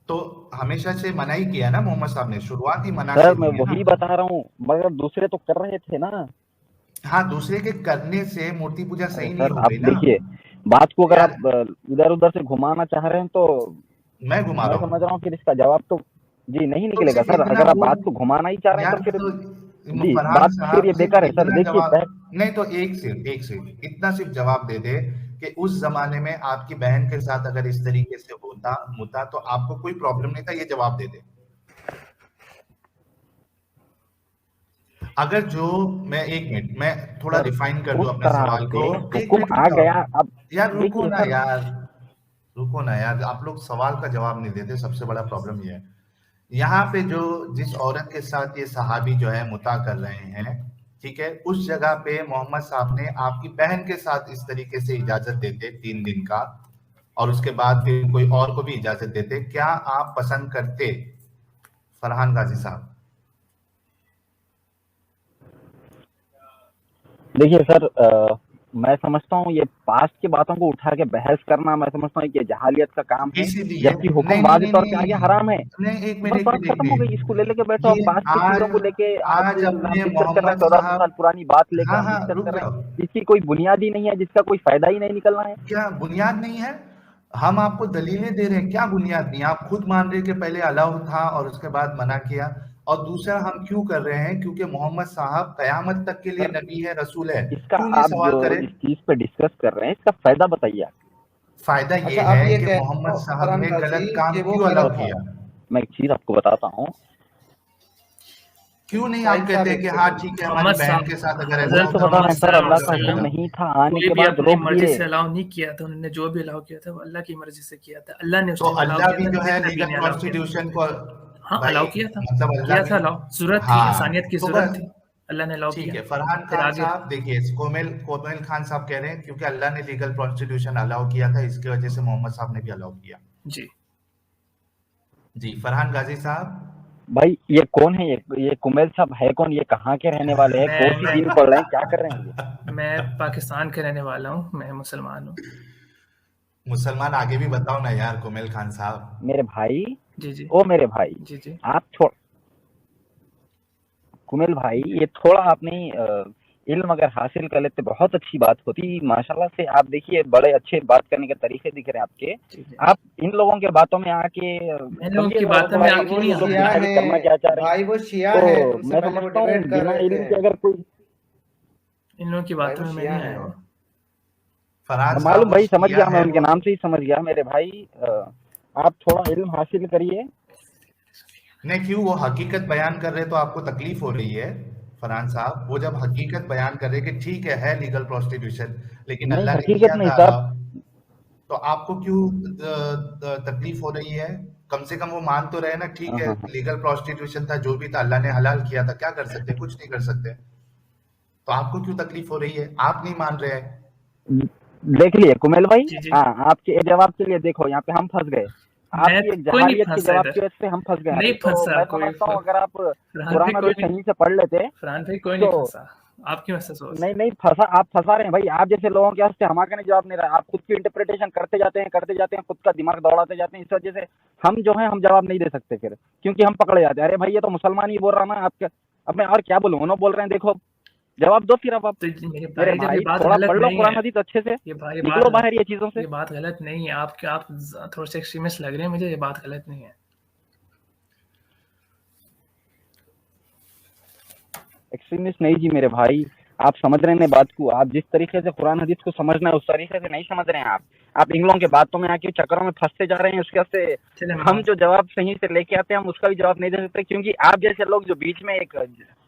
तो हमेशा से मना ही किया ना मोहम्मद साहब ने, शुरुआत ही मना से सर मैं हुई है ना। वही बता रहा हूँ, मगर दूसरे तो कर रहे थे ना। हाँ, दूसरे के करने से मूर्ति पूजा अरे सही नहीं सर हो आप गई ना देखिए, बात को अगर यार। आप इधर उधर से घुमाना चाह रहे हैं तो मैं घुमा मैं रहा समझ हूँ, रहा हूँ फिर इसका जवाब तो जी नहीं तो निकलेगा सिर्फ सर। इतना अगर आप वो बात को घुमाना ही चाह रहे हैं यार, तो फिर तो जी फरहान बात फिर साहब ये सिर्फ बेकार है सर। इतना देखिए जवाब, नहीं तो एक सिर्फ इतना सिर्फ जवाब दे दे कि उस जमाने में आपकी बहन के साथ अगर इस तरीके से होता मुता तो आपको कोई प्रॉब्लम नहीं था, ये जवाब दे दे। अगर जो मैं एक मिनट मैं थोड़ा सर रिफाइन कर दूं उस अपने तरह सवाल से को, एक हुक्म मिनट रुक आ जाओ गया। अब यार, देखिए सर, रुको ना यार, आप लोग सवाल का जवाब नहीं देते, सबसे बड़ा प्रॉब्लम ये है। यहाँ पे जो जिस औरत के साथ ये सहाबी जो है मुता कर रहे हैं, ठीक है, उस जगह पे मोहम्मद साहब ने आपकी बहन के साथ इस तरीके से इजाजत देते 3 दिन का, और उसके बाद फिर कोई और को भी इजाजत देते, क्या आप पसंद करते फरहान गाजी साहब? देखिए सर, मैं समझता हूँ ये पास्ट की बातों को उठा के बहस करना, मैं समझता हूँ कि जहालियत का काम है, इसीलिए जबकि हुक्म नहीं नहीं वाज़ेह नहीं तौर पे आ गया, हराम है। नहीं, एक बस बात मिनट खत्म हो गई, इसको लेके बैठो आप। ये पास्ट की चीजों को लेके आज आज हम अपने डिस्कस कर रहे हैं, मोहम्मद 1400 साहब, साल पुरानी बात लेके हाँ हम हाँ डिस्कस रुक कर रहे जाओ, हैं, जिसकी कोई बुनियाद ही नहीं है, जिसका कोई फायदा ही नहीं निकलना है। क्या बुनियाद नहीं है? हम आपको दलीलें दे रहे हैं, क्या बुनियाद नहीं? आप खुद मान रहे कि पहले अलाउ था और उसके बाद मना किया। और दूसरा हम क्यों कर रहे हैं? क्योंकि मोहम्मद साहब कयामत तक के लिए सर नबी है, रसूल है, इसका क्यों नहीं आप सवाल जो करें? इस चीज पे डिस्कस कर रहे हैं, इसका फायदा बताइए आप। फायदा ये अच्छा आप है ये कि कह रहे मोहम्मद हो साहब फरहान ने गाजी गलत काम कि वो क्यों अलाउ गलत था। किया? मैं एक चीज आपको बताता हूँ। क्यों नहीं आप साहिल साहब कहते एक कि हाँ सेकंड, ठीक है, हमारी मोहम्मद बहन साहब, के साथ अगर ऐसा वही हजरत तो होता बता तो रहे मोहम्मद हैं सर, मूर्ति अल्लाह पूजा का सल्लल्लाहु अलैहि हुक्म करेगा। वसल्लम नहीं था, आने कोई के भी बाद अपनी रोक मर्जी दिए। से अलाउ नहीं किया था, उन्होंने जो भी अलाउ किया था वो अल्लाह की मर्जी से किया था, अल्लाह ने उस तो टाइम अलाउ अल्लाह किया भी था, जो है किसी नबी लीगल ने अलाउ किया था? कॉन्स्टिट्यूशन को, हाँ भाई अलाउ किया था, मतलब अल्लाह किया भी, था अलाउ, जरूरत थी, हाँ इंसानियत की तो जरूरत बस थी, अल्लाह ने अलाउ ठीक किया। है। फरहान फिर खान आगे साहब देखिए, कोमेल खान साहब कह रहे हैं क्योंकि अल्लाह ने लीगल कॉन्स्टिट्यूशन अलाउ किया था, इसकी वजह से मोहम्मद साहब ने भी अलाउ किया। जी जी फरहान गाजी साहब, भाई ये कौन है? ये कुमेल साहब है कौन? ये कहाँ के रहने वाले हैं? कौन सी दीन पढ़ रहे हैं? क्या कर रहे हैं ये? मैं पाकिस्तान के रहने वाला हूँ, मैं मुसलमान हूँ। मुसलमान आगे भी बताओ ना यार कोमेल खान साहब। मेरे भाई, जी जी ओ मेरे भाई, जी जी आप छोड़ कुमेल भाई, ये थोड़ा अपनी इल्म अगर हासिल कर लेते बहुत अच्छी बात होती। माशाल्लाह से आप देखिए, बड़े अच्छे बात करने के तरीके दिख रहे हैं आपके। जी जी। आप इन लोगों के बातों में आके इन लोगों समझिए की थोड़ा बातों थोड़ा में कि भाई आके वो ये नहीं लोग शिया आना, डिसाइड करना क्या चाह है, रहे हैं। भाई वो शिया है, तो तुमसे मैं पहले वो समझता हूँ डिबेट कर बिना रहे इल्म थे। के अगर कोई इन लोगों की भाई बातों वो में मैं शिया नहीं है। आया हूँ। फरहान मालूम साहब वो भाई, समझ शिया गया, मैं है उनके वो। नाम से ही समझ गया मेरे भाई। आप थोड़ा इल्म हासिल करिए। नहीं, क्यों वो हकीकत बयान कर रहे तो आपको तकलीफ हो रही है? फरहान साहब वो जब हकीकत बयान कर रहे कि ठीक है लीगल प्रोस्टिट्यूशन, लेकिन नहीं, अल्लाह ने हकीकत किया नहीं था साहब। अलाउ, तो आपको क्यों तकलीफ हो रही है? कम से कम वो मान तो रहे ना, ठीक हाँ है हाँ हाँ। लीगल प्रोस्टिट्यूशन था, जो भी था अल्लाह ने हलाल किया था, क्या कर सकते, कुछ नहीं कर सकते। तो आपको क्यों तकलीफ हो रही है? आप नहीं मान रहे हैं। देख लिए कुमेल भाई, जी जी, हाँ, आपके जवाब के लिए देखो यहाँ पे हम फंस गए। मैं आपकी एक कोई नहीं जहालियत के फंसा जवाब इधर, की वजह से हम फंस गए नहीं अभी। तो फंसा मैं कोई समझता हूँ अगर आप फरहान भाई, कुरान कोई हदीस नहीं, सही से पढ़ लेते। फरहान भाई कोई नहीं तो फंसा, आप क्यों ऐसा सोच। नहीं नहीं फंसा, आप फंसा रहे हैं भाई। आप जैसे लोगों के वास्ते हम आके नहीं जवाब नहीं रहा, आप खुद की इंटरप्रिटेशन करते जाते हैं, खुद का दिमाग दौड़ाते जाते हैं। इस वजह से हम जो है हम जवाब नहीं दे सकते फिर, क्योंकि हम पकड़े जाते हैं। अरे भाई ये तो मुसलमान ही बोल रहा ना, आपके अब मैं और क्या बोलूँ, उन्होंने बोल रहे हैं, देखो जवाब दो फिर। अब आप तो मेरे मेरे भाई जब ये भाई बात थोड़ा गलत पढ़ लो नहीं है, कुरान हदीस अच्छे से, ये निकलो बाहर ये चीजों से। ये बात गलत नहीं है, आप थोड़े से एक्सट्रीमिस्ट लग रहे हैं मुझे, ये बात गलत नहीं है। एक्सट्रीमिस्ट नहीं जी मेरे भाई, आप समझ रहे हैं बात को। आप जिस तरीके से कुरान हदीस को समझना है उस तरीके से नहीं समझ रहे हैं आप इंग्लों के बातों में आके चक्करों में फंसते जा रहे हैं। उसके से चले हम जो जवाब सही से लेके आते हैं हम उसका भी जवाब नहीं दे सकते, क्योंकि आप जैसे लोग जो बीच में एक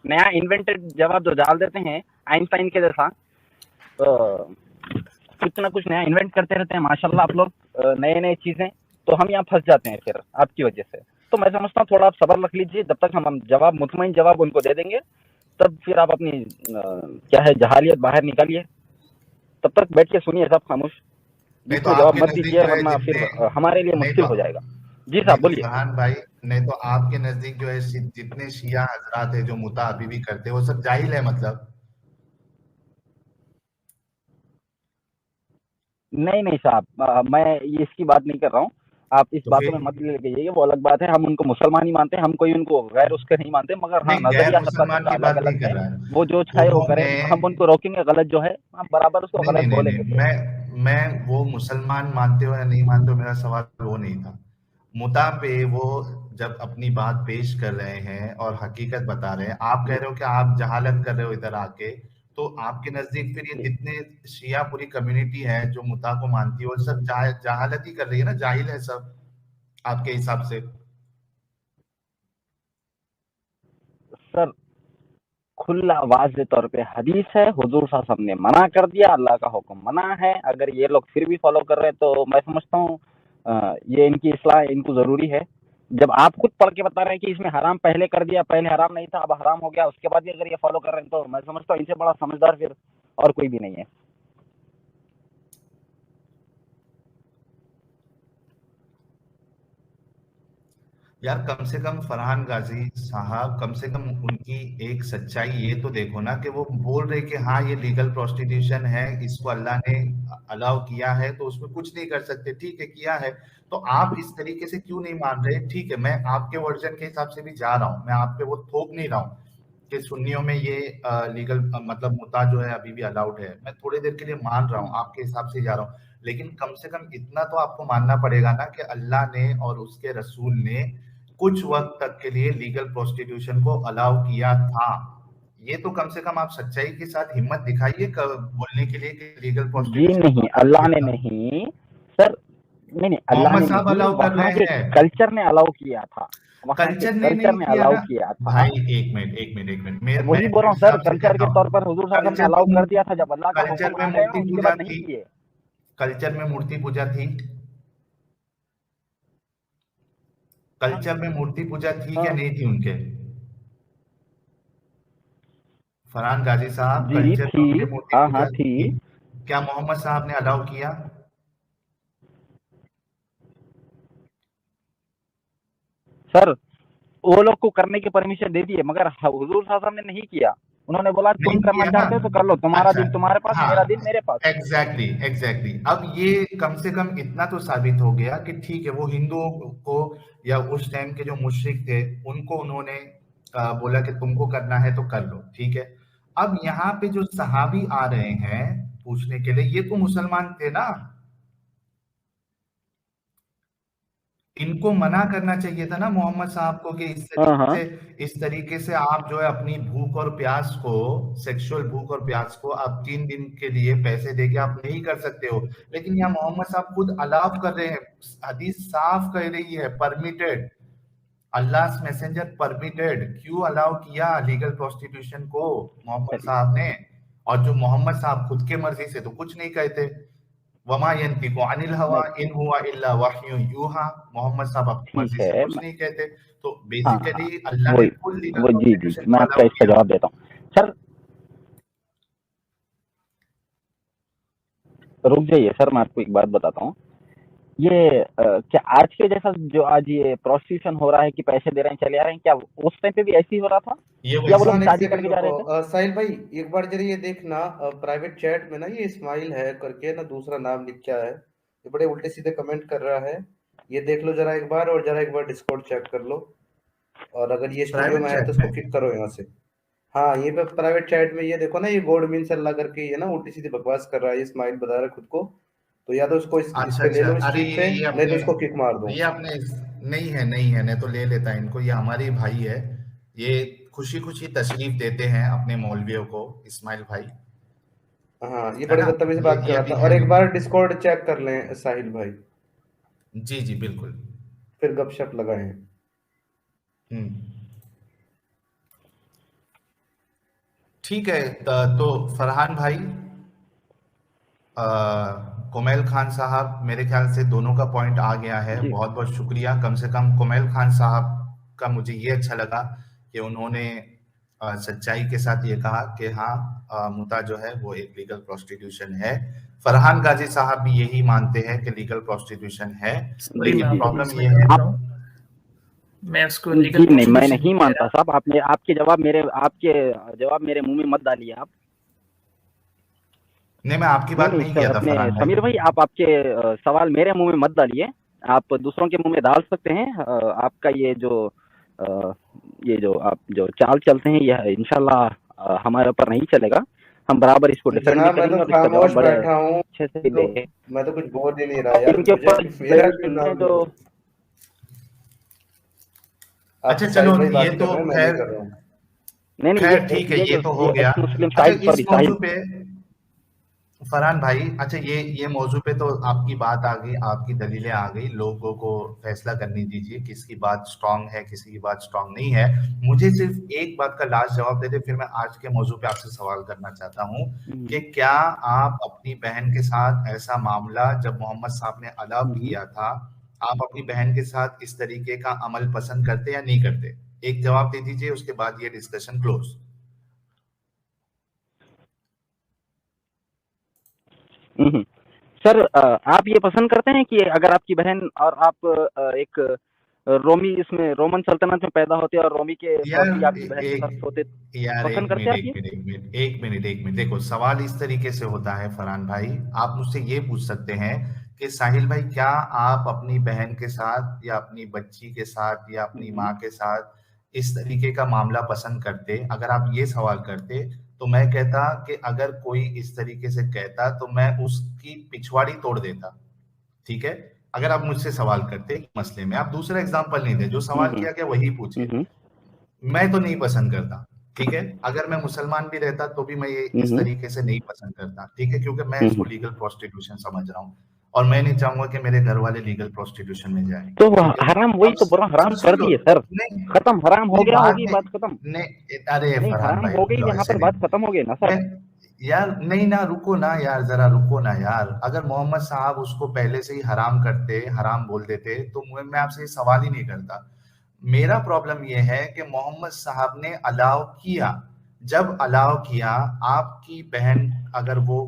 नया इन्वेंटेड जवाब जो डाल देते हैं आइंस्टाइन के जैसा, कुछ ना कुछ नया इन्वेंट करते रहते हैं माशाल्लाह आप लोग, नए नए चीजें। तो हम यहाँ फंस जाते हैं फिर आपकी वजह से। तो मैं समझता हूँ थोड़ा आप सब्र रख लीजिए, जब तक हम जवाब मुतमईन जवाब उनको दे देंगे तब फिर आप अपनी क्या है जहालियत बाहर निकालिए। तब तक बैठ के सुनिए सब खामोश, नहीं बीच तो में जवाब आपके मत नजदीक दीजिए, जो है वरना फिर जितने, हमारे लिए नहीं मुश्किल तो हो जाएगा। जी नहीं साहब तो बोलिए। फरहान भाई, नहीं तो आपके नजदीक जो है जितने शिया हजरात है जो मुता अभी भी करते हैं वो सब जाहिल है मतलब। नहीं नहीं साहब, मैं ये इसकी बात नहीं कर रहा हूँ। आप इस तो बातों फिर में मत लेके जाइए, वो अलग बात है। हम उनको मुसलमान ही मानते हैं, हम कोई उनको गैर उसके नहीं मानते। मगर हाँ, नहीं, गैर नजरिया सबका मुसलमान सबका की अलग बात नहीं अलग कर है। रहा है। वो जो चाहे वो करे, उन्होंने, हम उनको रोकेंगे गलत जो है, हम बराबर उसको नहीं नहीं गलत नहीं बोलेंगे नहीं, फिर। मैं वो मुसलमान मानते हो या नहीं मानते हो, मेरा सवाल वो नहीं था। मुता पे वो जब अपनी बात पेश कर रहे हैं और हकीकत बता रहे हैं, आप कह जी रहे हो कि आप जहालत कर रहे हो इधर आके, तो आपके नजदीक फिर ये जी। जितने शिया पूरी कम्युनिटी है जो मुता को मानती है वो सब जहालत ही कर रही है ना, जाहिल है सब आपके हिसाब से। सर, खुला वाज़े तौर पे हदीस है, हुजूर साहब ने मना कर दिया, अल्लाह का हुक्म मना है। अगर ये लोग फिर भी फॉलो कर रहे हैं तो मैं समझता हूँ ये इनकी इस्लाह इनको जरूरी है। जब आप खुद पढ़ के बता रहे हैं कि इसमें हराम पहले कर दिया, पहले हराम नहीं था अब हराम हो गया, उसके बाद भी अगर ये फॉलो कर रहे हैं, तो मैं समझता हूँ इनसे बड़ा समझदार फिर और कोई भी नहीं है। यार कम से कम फरहान गाजी साहब, कम से कम उनकी एक सच्चाई ये तो देखो ना कि वो बोल रहे कि हाँ ये लीगल प्रोस्टिट्यूशन है, इसको अल्लाह ने अलाउ किया है तो उसमें कुछ नहीं कर सकते, ठीक है किया है। तो आप इस तरीके से क्यों नहीं मान रहे? ठीक है, मैं आपके वर्जन के हिसाब से भी जा रहा हूँ, मैं आप पे वो थोप नहीं रहा हूँ कि सुन्नियों में ये लीगल मतलब मुता जो है अभी भी अलाउड है, मैं थोड़ी देर के लिए मान रहा हूँ, आपके हिसाब से जा रहा हूँ। लेकिन कम से कम इतना तो आपको मानना पड़ेगा ना कि अल्लाह ने और उसके रसूल ने कुछ वक्त तक के लिए लीगल प्रोस्टिट्यूशन को अलाउ किया था। ये तो कम से कम आप सच्चाई के साथ हिम्मत दिखाइए बोलने के लिए कि लीगल जी प्रोस्टिट्यूशन को नहीं, अलाउ अल्लाह किया ने था। नहीं सर, नहीं नहीं, अल्लाह मोहम्मद ने साहब नहीं, अलाउ कर वहाँ रहे के हैं। कल्चर ने अलाउ किया था, वहाँ के कल्चर ने कल्चर नहीं ने किया अलाउ ना। किया था। भाई एक मिनट एक मिनट एक मिनट, मैं वही बोल रहा फिर हूँ से सर, आपसे कल्चर कहता के तौर हूँ, पर हुजूर साहब ने कल्चर अलाउ में कर दिया था, जब अल्लाह का कल्चर हुक्म में आ गया ना मूर्ति उसके पूजा बाद नहीं थी, किए। कल्चर में मूर्ति पूजा थी, हाँ कल्चर में मूर्ति पूजा थी क्या हाँ। नहीं थी उनके? फरहान गाजी साहब, जी कल्चर में थी। उनके मूर्ति हाँ हाँ पूजा थी। थी, क्या मोहम्मद साहब ने अलाउ किया? सर, वो लोग को करने की परमिशन दे दिए, मगर हुजूर साहब ने नहीं किया। उन्होंने बोला तुम नहीं करना किया ना। चाहते हो तो कर लो, तुम्हारा अच्छा, दिन तुम्हारे पास, हाँ, मेरा दिन मेरे पास। Exactly exactly. अब ये कम से कम इतना तो साबित हो गया कि ठीक है वो हिंदुओं को या उस टाइम के जो मुशरिक थे उनको उन्होंने बोला कि तुमको करना है तो कर लो, ठीक है। अब यहाँ पे जो सहाबी आ रहे हैं पूछने के लिए, ये तो मुसलमान थे ना, इनको मना करना चाहिए था ना मोहम्मद साहब को कि हाँ इस तरीके से आप जो है अपनी भूख और प्यास को, सेक्सुअल भूख और प्यास को आप 3 दिन के लिए पैसे देके आप नहीं कर सकते हो। लेकिन यहाँ मोहम्मद साहब खुद अलाउ कर रहे हैं, हदीस साफ कह रही है परमिटेड, अल्लाह मैसेंजर परमिटेड। क्यों अलाउ किया लीगल प्रोस्टिट्यूशन को मोहम्मद चलिए साहब ने? और जो मोहम्मद साहब खुद के मर्जी से तो कुछ नहीं कहते, वमा यंतिकु अनिल हवा नहीं इन हुआ इल्ला वह्युन यूहा, मोहम्मद साहब अपनी ठीक मर्जी से है कुछ नहीं कहते। तो हाँ हाँ बेसिकली अल्लाह ने वही फुल लीगल वो जी जी कॉन्स्टिट्यूशन मैं को आपका अलाउ इसका किया। जवाब देता हूँ सर। रुक जाइए सर, मैं आपको एक बात बताता हूँ। ये क्या आज के जैसा जो आज ये प्रोस्टिट्यूशन हो रहा है कि पैसे दे रहे हैं चले आ रहे हैं, क्या उस टाइम पे भी ऐसे ही हो रहा था ये या वो वैसे लोग हाँ, एक शादी सेकंड करके जा रहे थे? रुको। साहिल भाई, एक बार जरा ये देखना प्राइवेट चैट में ना, ये इस्माइल है करके ना दूसरा नाम लिख क्या है, ये बड़े उल्टे सीधे कमेंट कर रहा है। ये देख लो जरा एक बार, और जरा एक बार डिस्कॉर्ड चेक कर लो, और अगर ये स्टूडियो में प्राइवेट है तो चैट इसको में। किक करो यहाँ से। हाँ, ये पे प्राइवेट चैट में ये देखो ना, ये गॉड मीन्स अल्लाह करके ये ना उल्टी सीधी बकवास कर रहा है, ये इस्माइल बता रहा है खुद को। तो या तो उसको इस अच्छा पे ले अच्छा, लो अरे स्ट्रीक पे, ये नहीं तो अपने, उसको किक मार दो। ये अपने नहीं है, नहीं है, नहीं तो ले लेता इनको। ये हमारे भाई है, ये खुशी खुशी तशरीफ देते हैं अपने मौलवियों को, इस्माइल भाई, हाँ, ये है बड़े ना? बदतमीज बात कर ये रहा अभी था। है और एक नहीं। बार डिस्कॉर्ड चेक कर लें साहिल भाई, जी जी बिल्कुल। फिर गपशप लगाएं। हम्म। ठीक है, तो फरहान भाई, कुमैल खान साहब, मेरे ख्याल से दोनों का पॉइंट आ गया है। जी बहुत बहुत शुक्रिया। कम से कम कुमैल खान साहब का मुझे ये अच्छा लगा कि उन्होंने सच्चाई के साथ ये कहा कि हाँ, मुता जो है वो एक लीगल प्रोस्टिट्यूशन है। फरहान गाजी साहब भी यही मानते हैं कि लीगल प्रोस्टिट्यूशन है। सॉरी, मैं लेकिन जी आपको जी बीच प्रॉब्लम में ये है, काट आप रहा हूँ। मैं उसको लीगल जी नहीं, मैं प्रोस्टिट्यूशन नहीं नहीं कह मानता रहा। साहब। आपने आपके जवाब मेरे मुंह में मत डालिए आप। नहीं मैं आपकी नहीं बात नहीं नहीं सर, किया था अपने फरहान भाई। समीर भाई, आप आपके सवाल मेरे मुंह में मत डालिए। आप दूसरों के मुंह में डाल सकते हैं। आपका अ, ये जो आप जो चाल चलते हैं, यह इंशाल्लाह हमारे ऊपर नहीं चलेगा। हम बराबर इसको डिफेंड भी जनाब, मैं तो करेंगे और इसका जवाब खामोश बड़े बैठा हूँ, अच्छे से तो देंगे। मैं तो कुछ बोल ही नहीं रहा यार, इनके मुझे ऊपर मेरा क्यों इनके नाम ले जो रहे हो? आप अच्छा तो चलो, साहिल भाई ये बात कर तो रहे हैं, मैं नहीं खैर, कर रहा हूँ। नहीं नहीं, खैर ठीक है, ये तो हो ये गया। एक्स मुस्लिम अच्छा साहिल, इस सॉरी मौजू साहिल। पे, फरहान भाई, अच्छा ये मौजू पे तो आपकी बात आ गई, आपकी दलीलें आ गई, लोगों को फैसला करने दीजिए किसकी बात स्ट्रांग है, किसी की बात स्ट्रांग नहीं है। मुझे सिर्फ एक बात का लास्ट जवाब दे दे, फिर मैं आज के मौजू पे आपसे सवाल करना चाहता हूँ कि क्या आप अपनी बहन के साथ ऐसा मामला जब मोहम्मद साहब ने अलाउ किया था, आप अपनी बहन के साथ इस तरीके का अमल पसंद करते या नहीं करते? एक जवाब दे दीजिए, उसके बाद ये डिस्कशन क्लोज। हम्म। सर, आप ये पसंद करते हैं कि अगर आपकी बहन और आप एक रोमी इसमें रोमन सल्तनत में पैदा होते और रोमी के यार फौजी आपकी बहन के साथ होते, एक पसंद करते मिनट, आप एक ये? मिनट, एक मिनट, एक मिनट, एक मिनट, देखो सवाल इस तरीके से होता है फरहान भाई, आप मुझसे ये पूछ सकते हैं कि साहिल भाई, क्या आप अपनी बहन के साथ या अपनी बच्ची के साथ या अपनी हम्म माँ के साथ इस तरीके का मामला पसंद करते? अगर आप ये सवाल करते तो मैं कहता कि अगर कोई इस तरीके से कहता तो मैं उसकी पिछवाड़ी तोड़ देता। ठीक है? अगर आप मुझसे सवाल करते मसले में, आप दूसरा एग्जांपल नहीं दे, जो सवाल हम्म किया गया वही पूछिए। हम्म मैं तो नहीं पसंद करता, ठीक है? अगर मैं मुसलमान भी रहता तो भी मैं ये इस हम्म तरीके से नहीं पसंद करता, ठीक है? क्योंकि मैं इसको हम्म। लीगल प्रोस्टिट्यूशन समझ रहा हूँ और मैं नहीं चाहूंगा कि मेरे घर वाले लीगल प्रोस्टिट्यूशन में जाएं, तो ठीक है? हराम, वही अब तो बोला, हराम सुन कर लो, दिए सर। नहीं खत्म, हराम हो नहीं गया, बात होगी नहीं, बात खत्म। नहीं अरे नहीं, फरहान हराम भाई हो रुक गई, जाओ, यहाँ ऐसे पर नहीं। बात खत्म हो गई ना सर। मैं यार नहीं ना, रुको ना यार, जरा रुको ना यार। अगर मोहम्मद साहब उसको पहले से ही हराम करते, हराम बोल देते तो मैं आपसे ये सवाल ही नहीं करता। मेरा प्रॉब्लम ये है कि मोहम्मद साहब ने अलाउ किया। जब अलाउ किया, आपकी बहन अगर वो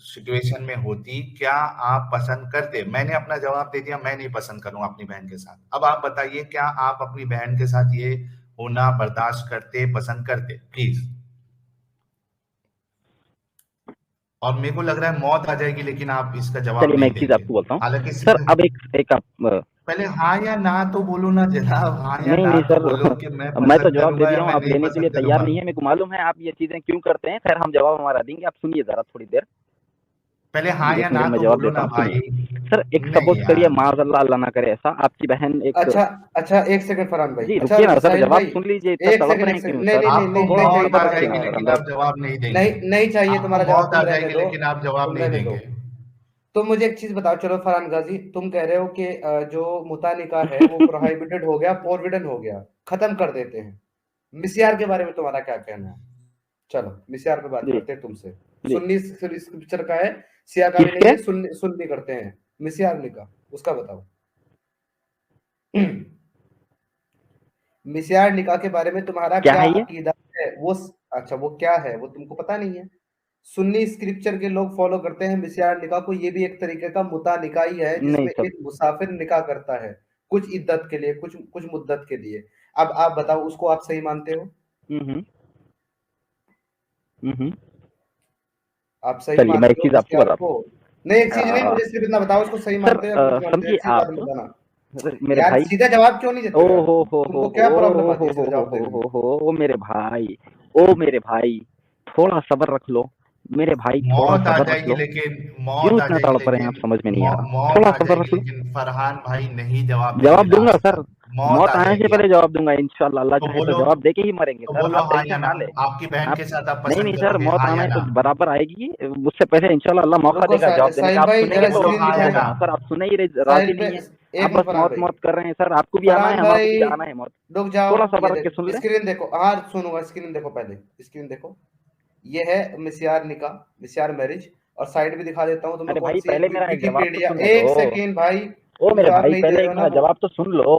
सिचुएशन में होती, क्या आप पसंद करते? मैंने अपना जवाब दे दिया, मैं नहीं पसंद करूंगा अपनी बहन के साथ। अब आप बताइए, क्या आप अपनी बहन के साथ ये होना बर्दाश्त करते, पसंद करते? प्लीज। और मेरे को लग रहा है मौत आ जाएगी, लेकिन आप इसका जवाब चलिए मैं नहीं एक चीज देंगे। आपको बोलता हूँ हालांकि सर। सीधा, अब एक एक आप पहले हाँ या ना तो बोलो ना जनाब, हाँ या नहीं ना नहीं तो सर, बोलो कि मैं मैं तो पसंद जवाब दे करूंगा दिया या हूँ, मैं आप नहीं लेने के लिए पसंद तैयार करूंगा। नहीं है। मेरे को मालूम है आप ये चीजें क्यों करते हैं। खैर, हम जवाब हमारा देंगे, आप सुनिए जरा थोड़ी देर। पहले हाँ या 1 ना मिनट में तो जवाब बोलो देता ना हूँ, भाई। सुनिए। सर एक नहीं सपोज़ करिए, यार। माज़अल्लाह अल्लाह ना करे ऐसा, आपकी बहन एक अच्छा अच्छा, एक सेकंड फरहान भाई। जी, अच्छा रुकिए ना सर, साहिल जवाब भाई, सुन लीजिए, इतना एक तड़प सेकंड रहे एक हैं सेकंड, क्यों नहीं सर? नहीं नहीं आपको नहीं नहीं थोड़ा चाहिए मौत आ सब्र तुम्हारा रखिए जाएगी ना जवाब, सर लेकिन अंदर। आप जवाब नहीं देंगे। नहीं चाहिए आपको तुम्हारा जवाब, मौत आ तुम रहने जाएगी दो, लेकिन आप जवाब तुम नहीं रहने दो। देंगे। तो मुझे एक चीज बताओ, चलो फरहान गाजी, तुम कह रहे हो कि जो मुता निकाह है वो प्रोहिबिटेड हो गया, फोरबिडन हो गया, खत्म कर देते हैं। मिस्यार के बारे में तुम्हारा क्या कहना है? चलो मिस्यार पे बात जी, करते हैं तुमसे। जी। सुन्नी स्क्रिप्चर का है, सियाकारी नहीं किसके? है, सुन्नी सुन्नी करते हैं। मिस्यार निकाह उसका बताओ। मिस्यार निकाह के बारे में तुम्हारा क्या क्या है ये? अकीदा है? अच्छा वो क्या है वो तुमको पता नहीं है? सुन्नी स्क्रिप्चर के लोग फॉलो करते हैं मिस्यार निकाह को, ये भी एक तरीके का मुता निकाह ही है, नहीं जिसमें सर। एक मुसाफिर निकाह करता है कुछ इद्दत के लिए, कुछ कुछ मुद्दत के लिए। अब आप बताओ, उसको आप सही मानते हो? हुँ, हुँ। हुँ, हुँ। आप सही चलिए मैं एक मानते हो चीज़ आपको मिस्यार बताता को? हूँ। नहीं एक चीज नहीं, अ, मुझे सिर्फ इतना बताओ, उसको सही सर मानते हो या गलत मानते हो, समझिए एक चीज बात आप, बताना। अरे मेरे यार भाई, सीधा जवाब क्यों नहीं देते ओ हो यार हो तुम? हो हो तुमको हो क्या प्रॉब्लम ओ आती हो है हो सीधा हो जवाब हो देने में? ओ मेरे भाई, ओ मेरे भाई, थोड़ा सब्र रख लो। मेरे भाई थोड़ा मौत आ सब्र रख जाएगी लो। लेकिन क्यों मौत आ इतना जाएगी तड़प रहे हैं आप, लेकिन समझ में नहीं आ रहा। मौत थोड़ा आ सब्र जाएगी रख लो। लेकिन फरहान भाई नहीं जवाब देंगे जवाब दूँगा लास्ट सर, तक। मौत मौत आ आने से जाएगी पहले आप। जवाब दूँगा इंशाअल्लाह, अल्लाह तो चाहे तो बोलो। जवाब देके ही मरेंगे तो सर, बोलो आप हाँ या टेंशन ना। ना लें। आपकी बहन आप के साथ आप नहीं, पसंद नहीं सर, करोगे मौत हाँ या आना है ना। तो बराबर आएगी, उससे पहले इंशाअल्लाह अल्लाह मौका रुको देगा जवाब देने का। साहिल आप भाई सुनेंगे जरा तो बोलो स्क्रीन हाँ या हो दिखाएं। ना। जाना सर, आप सुने ही साहिल राज़ी पे नहीं हैं। एक आप मिनट बस फरहान भाई। मौत-मौत कर रहे हैं सर, आपको भी आना है, फरहान हमारे को भाई भी आना है मौत। रुक जाओ, थोड़ा सब्र ये रख के सुन देखो लें। स्क्रीन देखो, हाँ सुनूंगा, स्क्रीन देखो पहले, स्क्रीन देखो। ये है मिस्यार निकाह, मिस्यार मैरिज। और साइड भी दिखा देता हूँ तुम्हें अरे कौन भाई सी है, पहले मेरा एक जवाब तो विकिपीडिया। सुनने दो। एक सेकेंड भाई, ओ तुम मेरे जवाब भाई, नहीं दे पहले रहे एक हो ना मेरा वो। जवाब तो सुन लो।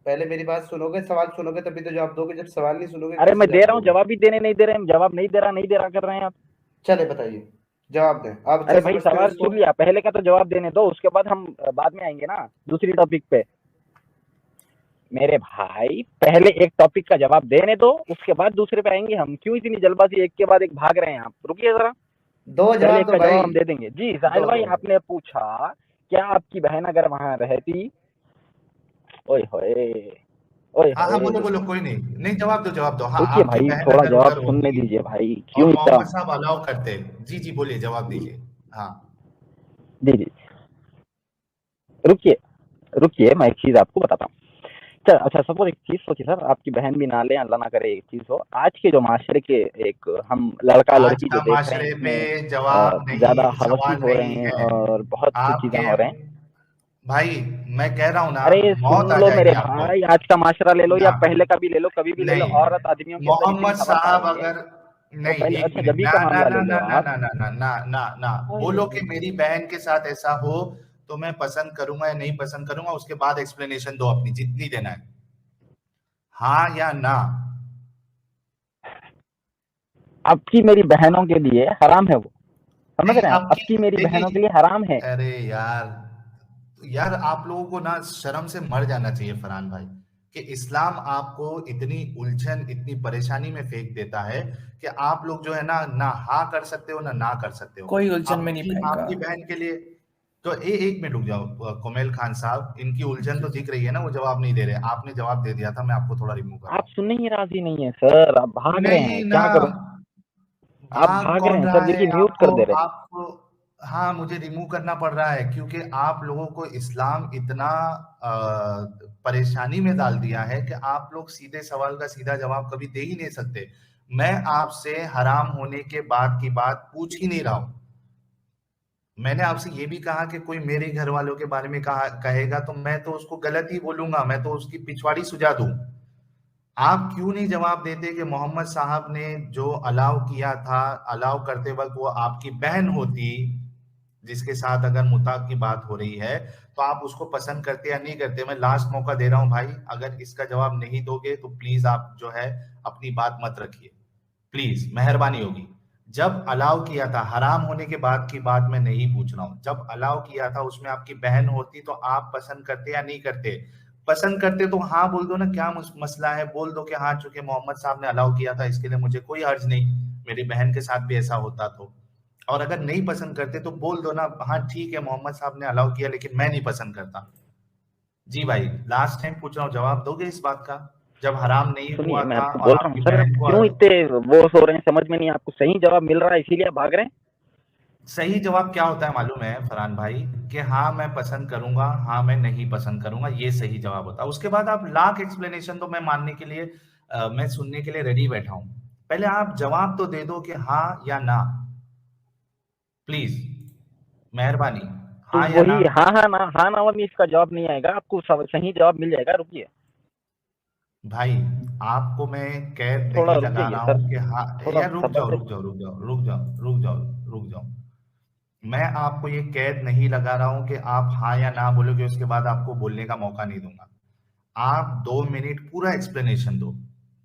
पहले मेरी बात सुनोगे, सवाल सुनोगे तभी तो जवाब दोगे, जब सवाल नहीं सुनोगे अरे कैसे मैं दे जवाब रहा हूँ दोगे? जवाब, भी देने नहीं दे रहे हैं, जवाब नहीं दे रहा कर रहे हैं आप। चले बताइए, जवाब दें आप, अच्छा अरे भाई समझते हो सवाल इसको? सुन लिया, पहले का तो जवाब देने दो, उसके बाद हम बाद में आएंगे ना दूसरी टॉपिक पे। मेरे भाई पहले एक टॉपिक का जवाब देने दो, उसके बाद दूसरे पे आएंगे हम। क्यों इतनी जल्दबाजी, एक के बाद एक भाग रहे हैं आप? रुकिए जरा, दो पहले जवाब एक दो का भाई। जवाब हम दे देंगे। जी साहिल दो भाई, दो दो। आपने पूछा क्या आपकी बहन अगर वहां रहती, ओए होए, ओए हाँ हाँ होए। बोलो बोलो कोई नहीं। नहीं जवाब दो जवाब दो। हाँ रुकिए आपकी भाई, बहन थोड़ा अगर जवाब उधर सुनने होती दीजिए भाई, और क्यों इतना। मोहम्मद साहब अलाउ करते। जी जी बोलिए जवाब दीजिए। हाँ। जी जी, रुकिए रुकिए, मैं एक चीज आपको बताता हूँ। सर अच्छा, सपोज एक चीज सोचिए सर, आपकी बहन भी ना ले, अल्लाह ना करे एक चीज हो, आज के जो माशरे के एक हम लड़का आज लड़की जो का देख रहे हैं, माशरे पे इसमें जवाब ज्यादा नहीं, हवसी सवाल हो रहे नहीं हैं है। और बहुत सी चीजें आपके हो रहे हैं। भाई मैं कह रहा हूँ ना अरे सुन मौत आ लो मेरे जाएगी आपको। भाई, आज का माशरा ले लो या ना पहले का भी ले लो, कभी भी ले लो, नहीं औरत आदमियों के अंदर इतनी मोहम्मद हवस आ साहब रही है। अगर तो नहीं पहले एक अच्छा, मिनट जबी ना का ना मामला ना ले लो ना ना आप। ना ना ना ना ना ना अरे बोलो कि मेरी बहन के साथ ऐसा हो तो मैं पसंद करूंगा या नहीं पसंद करूंगा, उसके बाद एक्सप्लेनेशन दो अपनी जितनी देना है। हाँ या ना। आपकी मेरी बहनों के लिए हराम है वो, समझ नहीं रहे हैं आप? आपकी आपकी मेरी बहनों के देखिए। लिए हराम है। अरे यार यार आप लोगों को ना शर्म से मर जाना चाहिए फरहान भाई, कि इस्लाम आपको इतनी उलझन इतनी परेशानी में फेंक देता है कि आप लोग जो है ना ना हाँ कर सकते हो ना ना कर सकते हो। कोई उलझन में नहीं आपकी फेंका। आपकी बहन के लिए तो एक मिनट रुक जाओ। कोमेल खान साहब इनकी उलझन तो दिख रही है ना, वो जवाब नहीं दे रहे। आपने जवाब दे दिया था, मैं आपको थोड़ा रिमूव कर रहा आप सुनने ही राजी नहीं है सर, आप हूँ। भाग रहे हैं, नहीं ना। क्या करूं? आप भाग भाग रहे कौन हैं रहा सर, है देखिए म्यूट कर आपको दे रहे हैं। आपको। हाँ मुझे रिमूव करना पड़ रहा है क्योंकि आप लोगों को इस्लाम इतना परेशानी में डाल दिया है कि आप लोग सीधे सवाल का सीधा जवाब कभी दे ही नहीं सकते। मैं आपसे हराम होने के बाद की बात पूछ ही नहीं रहा हूं। मैंने आपसे ये भी कहा कि कोई मेरे घर वालों के बारे में कहेगा तो मैं तो उसको गलत ही बोलूंगा, मैं तो उसकी पिछवाड़ी सुझा दूं। आप क्यों नहीं जवाब देते कि मोहम्मद साहब ने जो अलाउ किया था, अलाउ करते वक्त वो आपकी बहन होती जिसके साथ अगर मुता की बात हो रही है, तो आप उसको पसंद करते या नहीं करते? मैं लास्ट मौका दे रहा हूं भाई, अगर इसका जवाब नहीं दोगे तो प्लीज आप जो है अपनी बात मत रखिए, प्लीज मेहरबानी होगी। जब अलाउ किया था, हराम होने के बाद की बात मैं नहीं पूछ रहा हूँ, जब अलाउ किया था उसमें आपकी बहन होती तो आप पसंद करते या नहीं करते? पसंद करते तो हाँ बोल दो ना, क्या मसला है, बोल दो कि हाँ चूंकि मोहम्मद साहब ने अलाउ किया था इसके लिए मुझे कोई हर्ज नहीं, मेरी बहन के साथ भी ऐसा होता तो। और अगर नहीं पसंद करते तो बोल दो ना, हाँ ठीक है मोहम्मद साहब ने अलाउ किया लेकिन मैं नहीं पसंद करता। जी भाई लास्ट टाइम पूछ रहा हूँ, जवाब दोगे इस बात का? जब हराम नहीं सुनिए हुआ मैं था आपको और बोल रहा हूँ आपकी सर, आप बहन को क्यों इतने वो हो रहे हैं, समझ में नहीं, आपको सही जवाब मिल रहा है इसीलिए आप भाग रहे हैं। सही जवाब क्या होता है मालूम है फरहान भाई? कि हाँ मैं पसंद करूंगा, हाँ मैं नहीं पसंद करूंगा, ये सही जवाब होता है। उसके बाद आप लाख एक्सप्लेनेशन दो, मैं मानने के लिए मैं सुनने के लिए रेडी बैठा हूं। पहले आप जवाब तो दे दो कि हाँ या ना, प्लीज, मेहरबानी, तो हाँ या ना। वही हाँ ना में इसका जवाब नहीं आएगा, आपको सही जवाब मिल जाएगा। रुकिए भाई आपको मैं कैद थोड़ा, नहीं लगा रुकिए रहा सर, हूँ कि हाँ। थोड़ा यार रुक सब्र जाओ से। रुक जाओ रुक जाओ रुक जाओ रुक जाओ रुक जाओ मैं आपको ये कैद नहीं लगा रहा हूँ कि आप हाँ या ना बोलोगे, उसके बाद आपको बोलने का मौका नहीं दूंगा। आप 2 मिनट पूरा एक्सप्लेनेशन दो,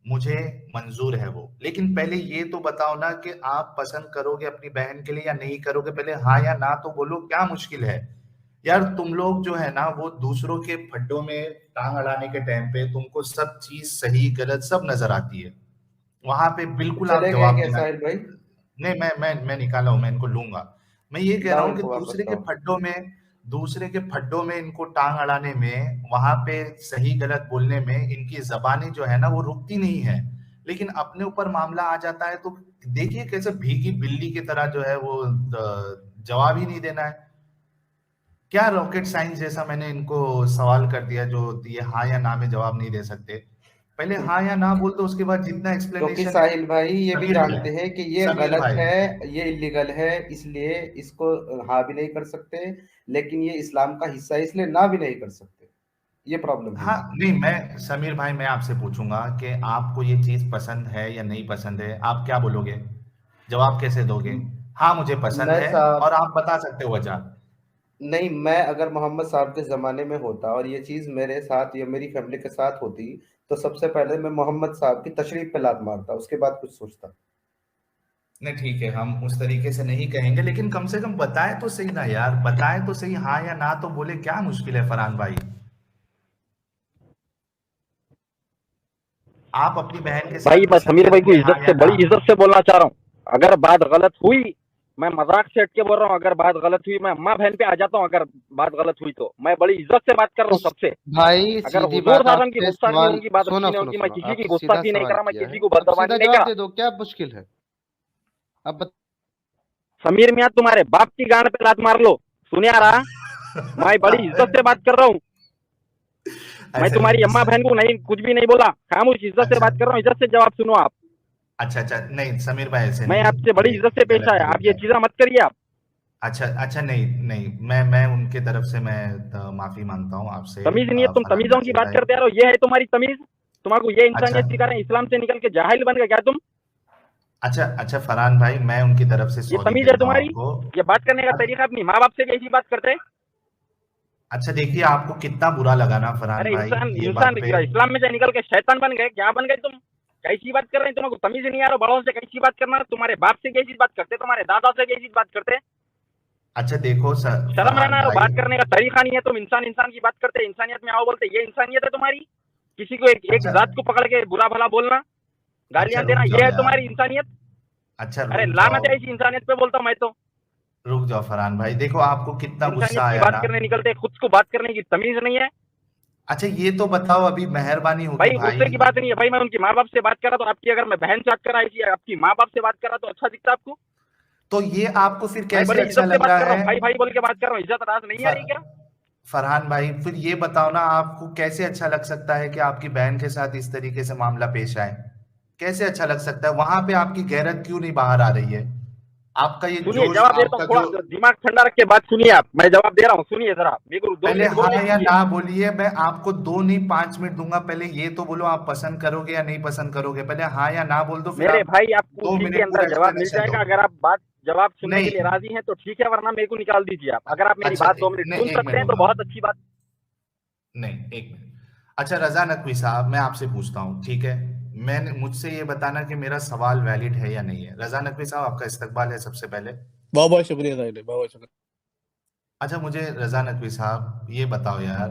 मुझे मंजूर है वो। लेकिन पहले ये तो बताओ ना कि आप पसंद करोगे अपनी बहन के लिए या नहीं करोगे। पहले हाँ या ना तो बोलो, क्या मुश्किल है? यार तुम लोग जो है ना वो दूसरों के फड्डों में टांग अड़ाने के टाइम पे तुमको सब चीज सही गलत सब नजर आती है। वहां पे बिल्कुल आप चले गए जवाब क्या देना। साहिल भाई? नहीं, मैं निकाला हूँ, मैं इनको लूंगा। मैं ये कह रहा लाओ हूँ कि इनको वापस लाओ। दूसरे के फड्डों में इनको टांग अड़ाने में, वहां पे सही गलत बोलने में इनकी जबानें जो है ना वो रुकती नहीं है। लेकिन अपने ऊपर मामला आ जाता है तो देखिए कैसे भीगी बिल्ली की तरह जो है वो जवाब ही नहीं देना है। क्या रॉकेट साइंस जैसा मैंने इनको सवाल कर दिया जो ये हाँ या ना में जवाब नहीं दे सकते। पहले हाँ या ना बोल दो, उसके बाद जितना क्योंकि एक्सप्लेनेशन है। साहिल भाई ये भी समीर भाई, जानते हैं कि ये समीर गलत भाई, है, ये इलीगल है, इसलिए इसको हाँ भी नहीं कर सकते। लेकिन ये इस्लाम का हिस्सा है, इसलिए ना भी नहीं कर सकते। ये प्रॉब्लम है हाँ इनकी। नहीं, मैं समीर भाई मैं आपसे पूछूंगा कि आपको ये चीज पसंद है या नहीं पसंद है, आप क्या बोलोगे? जवाब कैसे दोगे? हाँ मुझे पसंद मैं है, और साहब, आप बता सकते हो वजह। नहीं, मैं अगर मोहम्मद साहब के ज़माने में होता और ये चीज़ मेरे साथ या मेरी फैमिली के साथ होती, तो सबसे पहले मैं मोहम्मद साहब की तशरीफ पे लात मारता, उसके बाद कुछ सोचता। नहीं ठीक है, हम उस तरीके से नहीं कहेंगे, लेकिन कम से कम बताए तो सही ना यार, बताए तो सही, हाँ या ना तो बोले, क्या मुश्किल है फरहान भाई? आप अपनी बहन के भाई साथ मैं पसंद समीर भाई को करेंगे हाँ या ना? बड़ी इज्जत से बोलना चाह रहा हूँ। अगर बात गलत हुई, मैं मजाक से हट के बोल रहा हूँ, अगर बात गलत हुई मैं अम्मा बहन पे आ जाता हूँ। अगर बात गलत हुई तो मैं बड़ी इज्जत से बात कर रहा हूँ उस सबसे। भाई अगर सीधी हुजूर बात साहब की आपसे गुस्ताखी सवाल, होगी, बात अच्छी सुनो नहीं सुनो होगी, मैं सुनो, किसी की आपसे सीधा गुस्ताखी नहीं सवाल करा, मैं किया किसी है, को अब बददबानी सीधा नहीं जवाब करा। दे दो, क्या मुश्किल है? अब समीर मियाँ तुम्हारे बाप की गांड पे लात मार लो, सुनिया रहा। मैं बड़ी इज्जत से बात कर रहा हूँ। मैं ऐसे तुम्हारी नहीं अम्मा बहन को नहीं कुछ भी नहीं बोला, खामोश इज्जत से अच्छा बात कर रहा हूँ। इज्जत से जवाब सुनो आप। अच्छा अच्छा, नहीं समीर भाई ऐसे मैं नहीं, आपसे बड़ी ये इज्जत से पेश गलत आया, आप तरीका ये है। चीजें मत करिए आप। अच्छा अच्छा, नहीं नहीं, मैं उनके तरफ से मैं माफी मांगता हूँ आपसे, तमीज नहीं है, तुम फरहान तमीजों की रशीद बात भाई। करते आ रहे हो, ये है तुम्हारी तमीज? तुम्हारे ये अच्छा इंसानियत सिखा रहे हैं, इस्लाम से निकल के जाहिल बन गए क्या तुम? अच्छा अच्छा फरहान भाई, मैं उनकी तरफ से ये सॉरी तमीज है कहता हूँ तुम्हारी? आपको। ये बात करने का तरीका अपनी माँ बाप से भी ऐसी बात करते हैं? अच्छा देखिए, आपको कितना बुरा लगा ना फरहान अरे भाई इंसान ये इंसान बात पे। इस्लाम में से निकल के शैतान बन गए, क्या बन गए तुम? कैसी बात कर रहे हैं? तुमको तमीज नहीं आ रहा बड़ों से कैसी बात करना? तुम्हारे बाप से कैसी बात करते, तुम्हारे दादा से कैसी बात करते? अच्छा देखो शर्म फरहान रहना, भाई। बात करने का तरीका नहीं है। तुम इंसान इंसान की बात करते, इंसानियत में आओ बोलते, ये इंसानियत है तुम्हारी? किसी को एक अच्छा जात को पकड़ के बुरा भला बोलना, अच्छा गालियां देना, रुक ये जाओ है यार, तुम्हारी इंसानियत? अच्छा अरे रुक जाओ, लानत है ऐसी इंसानियत पे, बोलता हूं मैं तो। रुक जाओ फरहान भाई, देखो आपको कितना इंसानियत गुस्सा की आया बात ना। करने निकलते, खुद को बात करने की तमीज नहीं है। अच्छा ये तो बताओ, अभी मेहरबानी होगी भाई भाई। गुस्से की बात नहीं है भाई, मैं उनकी माँ बाप से बात कर रहा, तो आपकी अगर मैं बहन से बात कर रहा है, आपकी माँ बाप से बात कर रहा, तो अच्छा दिखता आपको? तो ये आपको फिर मैं कैसे बड़ी अच्छा इज्जत से लग बात रहा कर रहा हूँ, है? भाई भाई बोल के बात कर रहा हूँ, इज्जत राज नहीं आ रही क्या? फरहान भाई फिर ये बताओ ना, आपको कैसे अच्छा लग सकता है कि आपकी बहन के साथ इस तरीके से मामला पेश आए? कैसे अच्छा लग सकता है? वहां पे आपकी गैरत क्यों नहीं बाहर आ रही है? आपका ये सुनिए, जोश, जवाब देता हूँ, आपका थोड़ा जो, दिमाग ठंडा रख के बात सुनिए आप। मैं जवाब दे रहा हूँ, सुनिए जरा, मेरे को 2 पहले मिनट हाँ बोलने या दीजिए। ना बोलिए, मैं आपको 2 नहीं 5 मिनट दूंगा। पहले ये तो बोलो आप पसंद करोगे या नहीं पसंद करोगे, पहले हाँ या ना बोल दो, फिर मेरे आप भाई आपको दो उसी के मिनट अंदर पूरा जवाब मिल एक्सप्लेनेशन दो। जाएगा। अगर आप बात जवाब सुनने के लिए नहीं, राजी हैं तो ठीक है, वरना मेरे को निकाल दीजिए आप। अगर आप मेरी अच्छा बात 2 मिनट नहीं, सुन एक सकते मिनट हैं बोल तो रहा बहुत हूँ। अच्छी बात। नहीं, एक मिनट। अच्छा रजा नकवी साहब, मैं आपसे पूछता हूँ, ठीक है? मैंने मुझसे ये बताना कि मेरा सवाल वैलिड है या नहीं है। रजा नकवी साहब, आपका इस्तकबाल है सबसे पहले। बहुत बहुत शुक्रिया साहिल, बहुत बहुत शुक्रिया। अच्छा मुझे रजा नकवी साहब ये बताओ यार,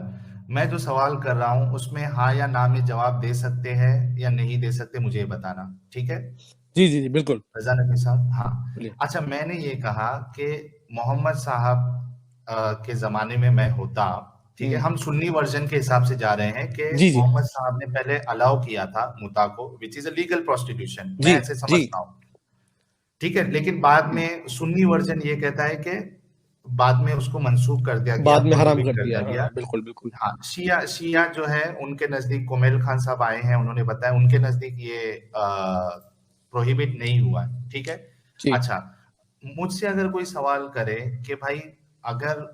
मैं जो सवाल कर रहा हूँ उसमें हाँ या ना में जवाब दे सकते हैं या नहीं दे सकते, मुझे ये बताना, ठीक है? जी जी जी बिल्कुल। रजा नकवी साहब, हाँ। बोलिए। अच्छा मैंने ये कहा कि मोहम्मद साहब के जमाने में मैं होता, ठीक है? हम सुन्नी वर्जन के हिसाब से जा रहे हैं कि जी जी मोहम्मद साहब ने पहले अलाउ किया था मुता को, which is a legal prostitution, जी मैं ऐसे जी समझता हूँ। ठीक है, लेकिन बाद में सुन्नी वर्जन ये कहता है कि बाद में उसको मंसूख कर दिया गया, बाद में हराम प्रोहिबिट कर कर दिया। दिया गया। हाँ, बिल्कुल बिल्कुल। हाँ, शिया जो है उनके नजदीक कोमेल खान साहब आए हैं, उन्होंने बताया उनके नजदीक ये प्रोहिबिट नहीं हुआ है। ठीक है। जी अच्छा, मुझसे अगर कोई सवाल करे कि भाई अगर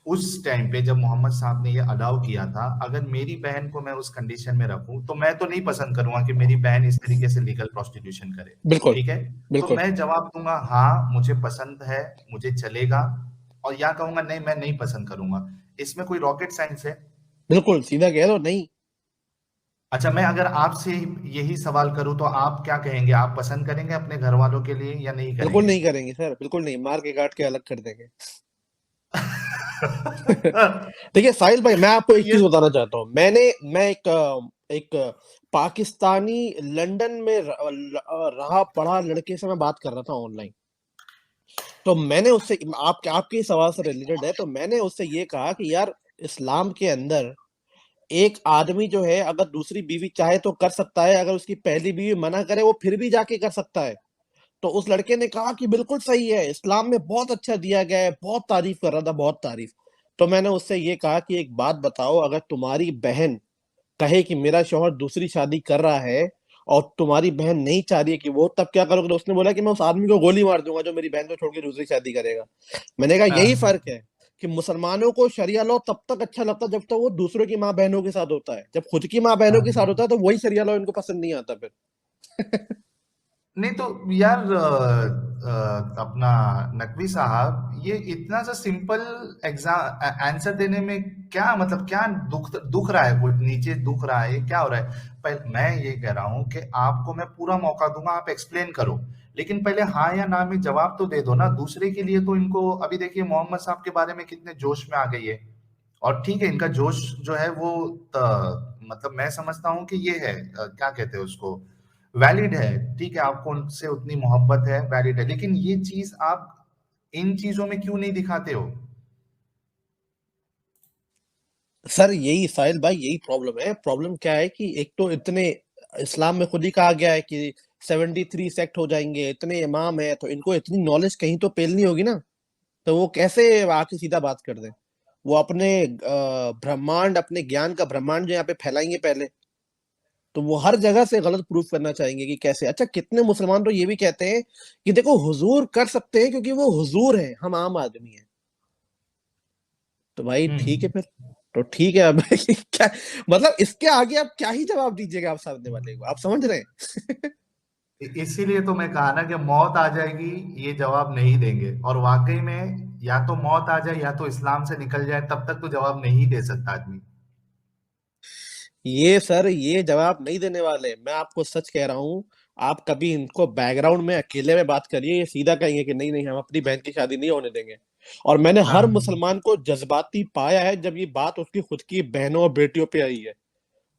उस टाइम पे जब मोहम्मद साहब ने ये अलाउ किया था, अगर मेरी बहन को मैं उस कंडीशन में रखूं तो मैं तो नहीं पसंद करूंगा कि मेरी बहन इस तरीके से लीगल प्रोस्टिट्यूशन करे। बिल्कुल ठीक है। तो बिल्कुल मैं जवाब दूंगा हाँ मुझे पसंद है, मुझे चलेगा, और या कहूंगा नहीं मैं नहीं पसंद करूंगा। इसमें कोई रॉकेट साइंस है? बिल्कुल, सीधा कह दो नहीं। अच्छा, मैं अगर आपसे यही सवाल करूं तो आप क्या कहेंगे? आप पसंद करेंगे अपने घर वालों के लिए या नहीं बिल्कुल करेंगे? नहीं करेंगे सर, बिल्कुल नहीं, मार के काट के अलग कर देंगे। देखिए साहिल भाई, मैं आपको एक ये चीज बताना चाहता हूँ। मैं एक पाकिस्तानी लंदन में रहा पढ़ा लड़के से मैं बात कर रहा था ऑनलाइन। तो मैंने उससे, आपके सवाल से रिलेटेड है, तो मैंने उससे ये कहा कि यार इस्लाम के अंदर एक आदमी जो है अगर दूसरी बीवी चाहे तो कर सकता है, अगर उसकी पहली बीवी मना करे वो फिर भी जाके कर सकता है। तो उस लड़के ने कहा कि बिल्कुल सही है, इस्लाम में बहुत अच्छा दिया गया है, बहुत तारीफ कर रहा था, बहुत तारीफ। तो मैंने उससे ये कहा कि एक बात बताओ, अगर तुम्हारी बहन कहे कि मेरा शौहर दूसरी शादी कर रहा है और तुम्हारी बहन नहीं चाह रही है कि वो, तब क्या करोगे? तो उसने बोला कि मैं उस आदमी को गोली मार दूंगा जो मेरी बहन को छोड़ के दूसरी शादी करेगा। मैंने कहा यही हाँ, फर्क है कि मुसलमानों को शरिया लॉ तब तक अच्छा लगता है जब तक वो दूसरों की माँ बहनों के साथ होता है। जब खुद की माँ बहनों के साथ हाँ। होता है तो वही शरिया लॉ इनको पसंद नहीं आता फिर। नहीं तो यार अपना नकवी साहब, ये इतना सा सिंपल एग्जाम आंसर देने में क्या मतलब, क्या दुख दुख रहा है? कुछ नीचे दुख रहा है? क्या हो रहा है? पहले मैं ये कह रहा हूँ कि आपको मैं पूरा मौका दूंगा, आप एक्सप्लेन करो, लेकिन पहले हाँ या ना में जवाब तो दे दो ना। दूसरे के लिए तो इनको अभी देखिए मोहम्मद साहब के बारे में कितने जोश में आ गई है। और ठीक है, इनका जोश जो है वो मतलब मैं समझता हूँ कि ये है क्या कहते हैं उसको, वैलिड है। ठीक है, आपको उनसे उतनी मोहब्बत है, वैलिड है, लेकिन ये चीज आप इन चीजों में क्यों नहीं दिखाते हो? सर यही साहिल भाई, यही प्रॉब्लम है। प्रॉब्लम क्या है कि एक तो इतने, इस्लाम में खुद ही कहा गया है कि 73 सेक्ट हो जाएंगे, इतने इमाम है, तो इनको इतनी नॉलेज कहीं तो पेलनी होगी ना। तो वो कैसे आके सीधा बात कर दें? वो अपने ब्रह्मांड, अपने ज्ञान का ब्रह्मांड जो यहाँ पे फैलाएंगे पहले, तो वो हर जगह से गलत प्रूफ करना चाहेंगे कि कैसे। अच्छा, कितने मुसलमान तो ये भी कहते हैं कि देखो हुजूर कर सकते हैं क्योंकि वो हुजूर है, हम आम आदमी हैं। तो भाई ठीक है हम्म। फिर, तो ठीक है अब क्या मतलब, इसके आगे आप क्या ही जवाब दीजिएगा आप सामने वाले को, आप समझ रहे हैं? इसीलिए तो मैं कहा ना कि मौत आ जाएगी, ये जवाब नहीं देंगे। और वाकई में या तो मौत आ जाए या तो इस्लाम से निकल जाए, तब तक तो जवाब नहीं दे सकता आदमी। ये सर, ये जवाब नहीं देने वाले, मैं आपको सच कह रहा हूँ। आप कभी इनको बैकग्राउंड में अकेले में बात करिए, ये सीधा कहेंगे कि नहीं नहीं, हम अपनी बहन की शादी नहीं होने देंगे। और मैंने हर हाँ। मुसलमान को जज्बाती पाया है जब ये बात उसकी खुद की बहनों और बेटियों पे आई है।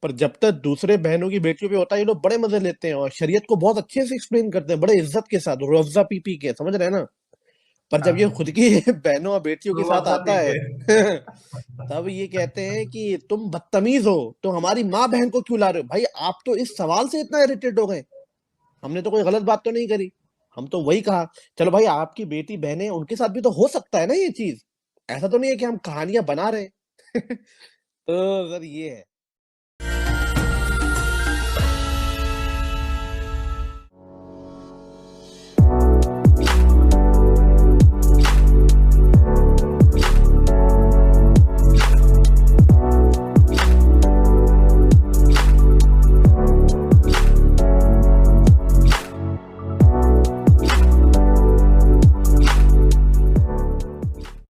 पर जब तक दूसरे बहनों की बेटियों पे होता है, ये लोग बड़े मजे लेते हैं और शरीयत को बहुत अच्छे से एक्सप्लेन करते हैं, बड़े इज्जत के साथ, रुअफ़ज़ा पी पी के, समझ रहे हैं ना। पर जब ये हाँ, खुद की बहनों और बेटियों के तो साथ अफ़ज़ा आता पी है के। तब ये कहते हैं कि तुम बदतमीज हो, तो हमारी माँ बहन को क्यों ला रहे हो? भाई आप तो इस सवाल से इतना इरिटेट हो गए, हमने तो कोई गलत बात तो नहीं करी। हम तो वही कहा, चलो भाई आपकी बेटी बहनें, उनके साथ भी तो हो सकता है ना ये चीज, ऐसा तो नहीं है कि हम कहानियां बना रहे हैं। तो सर ये है।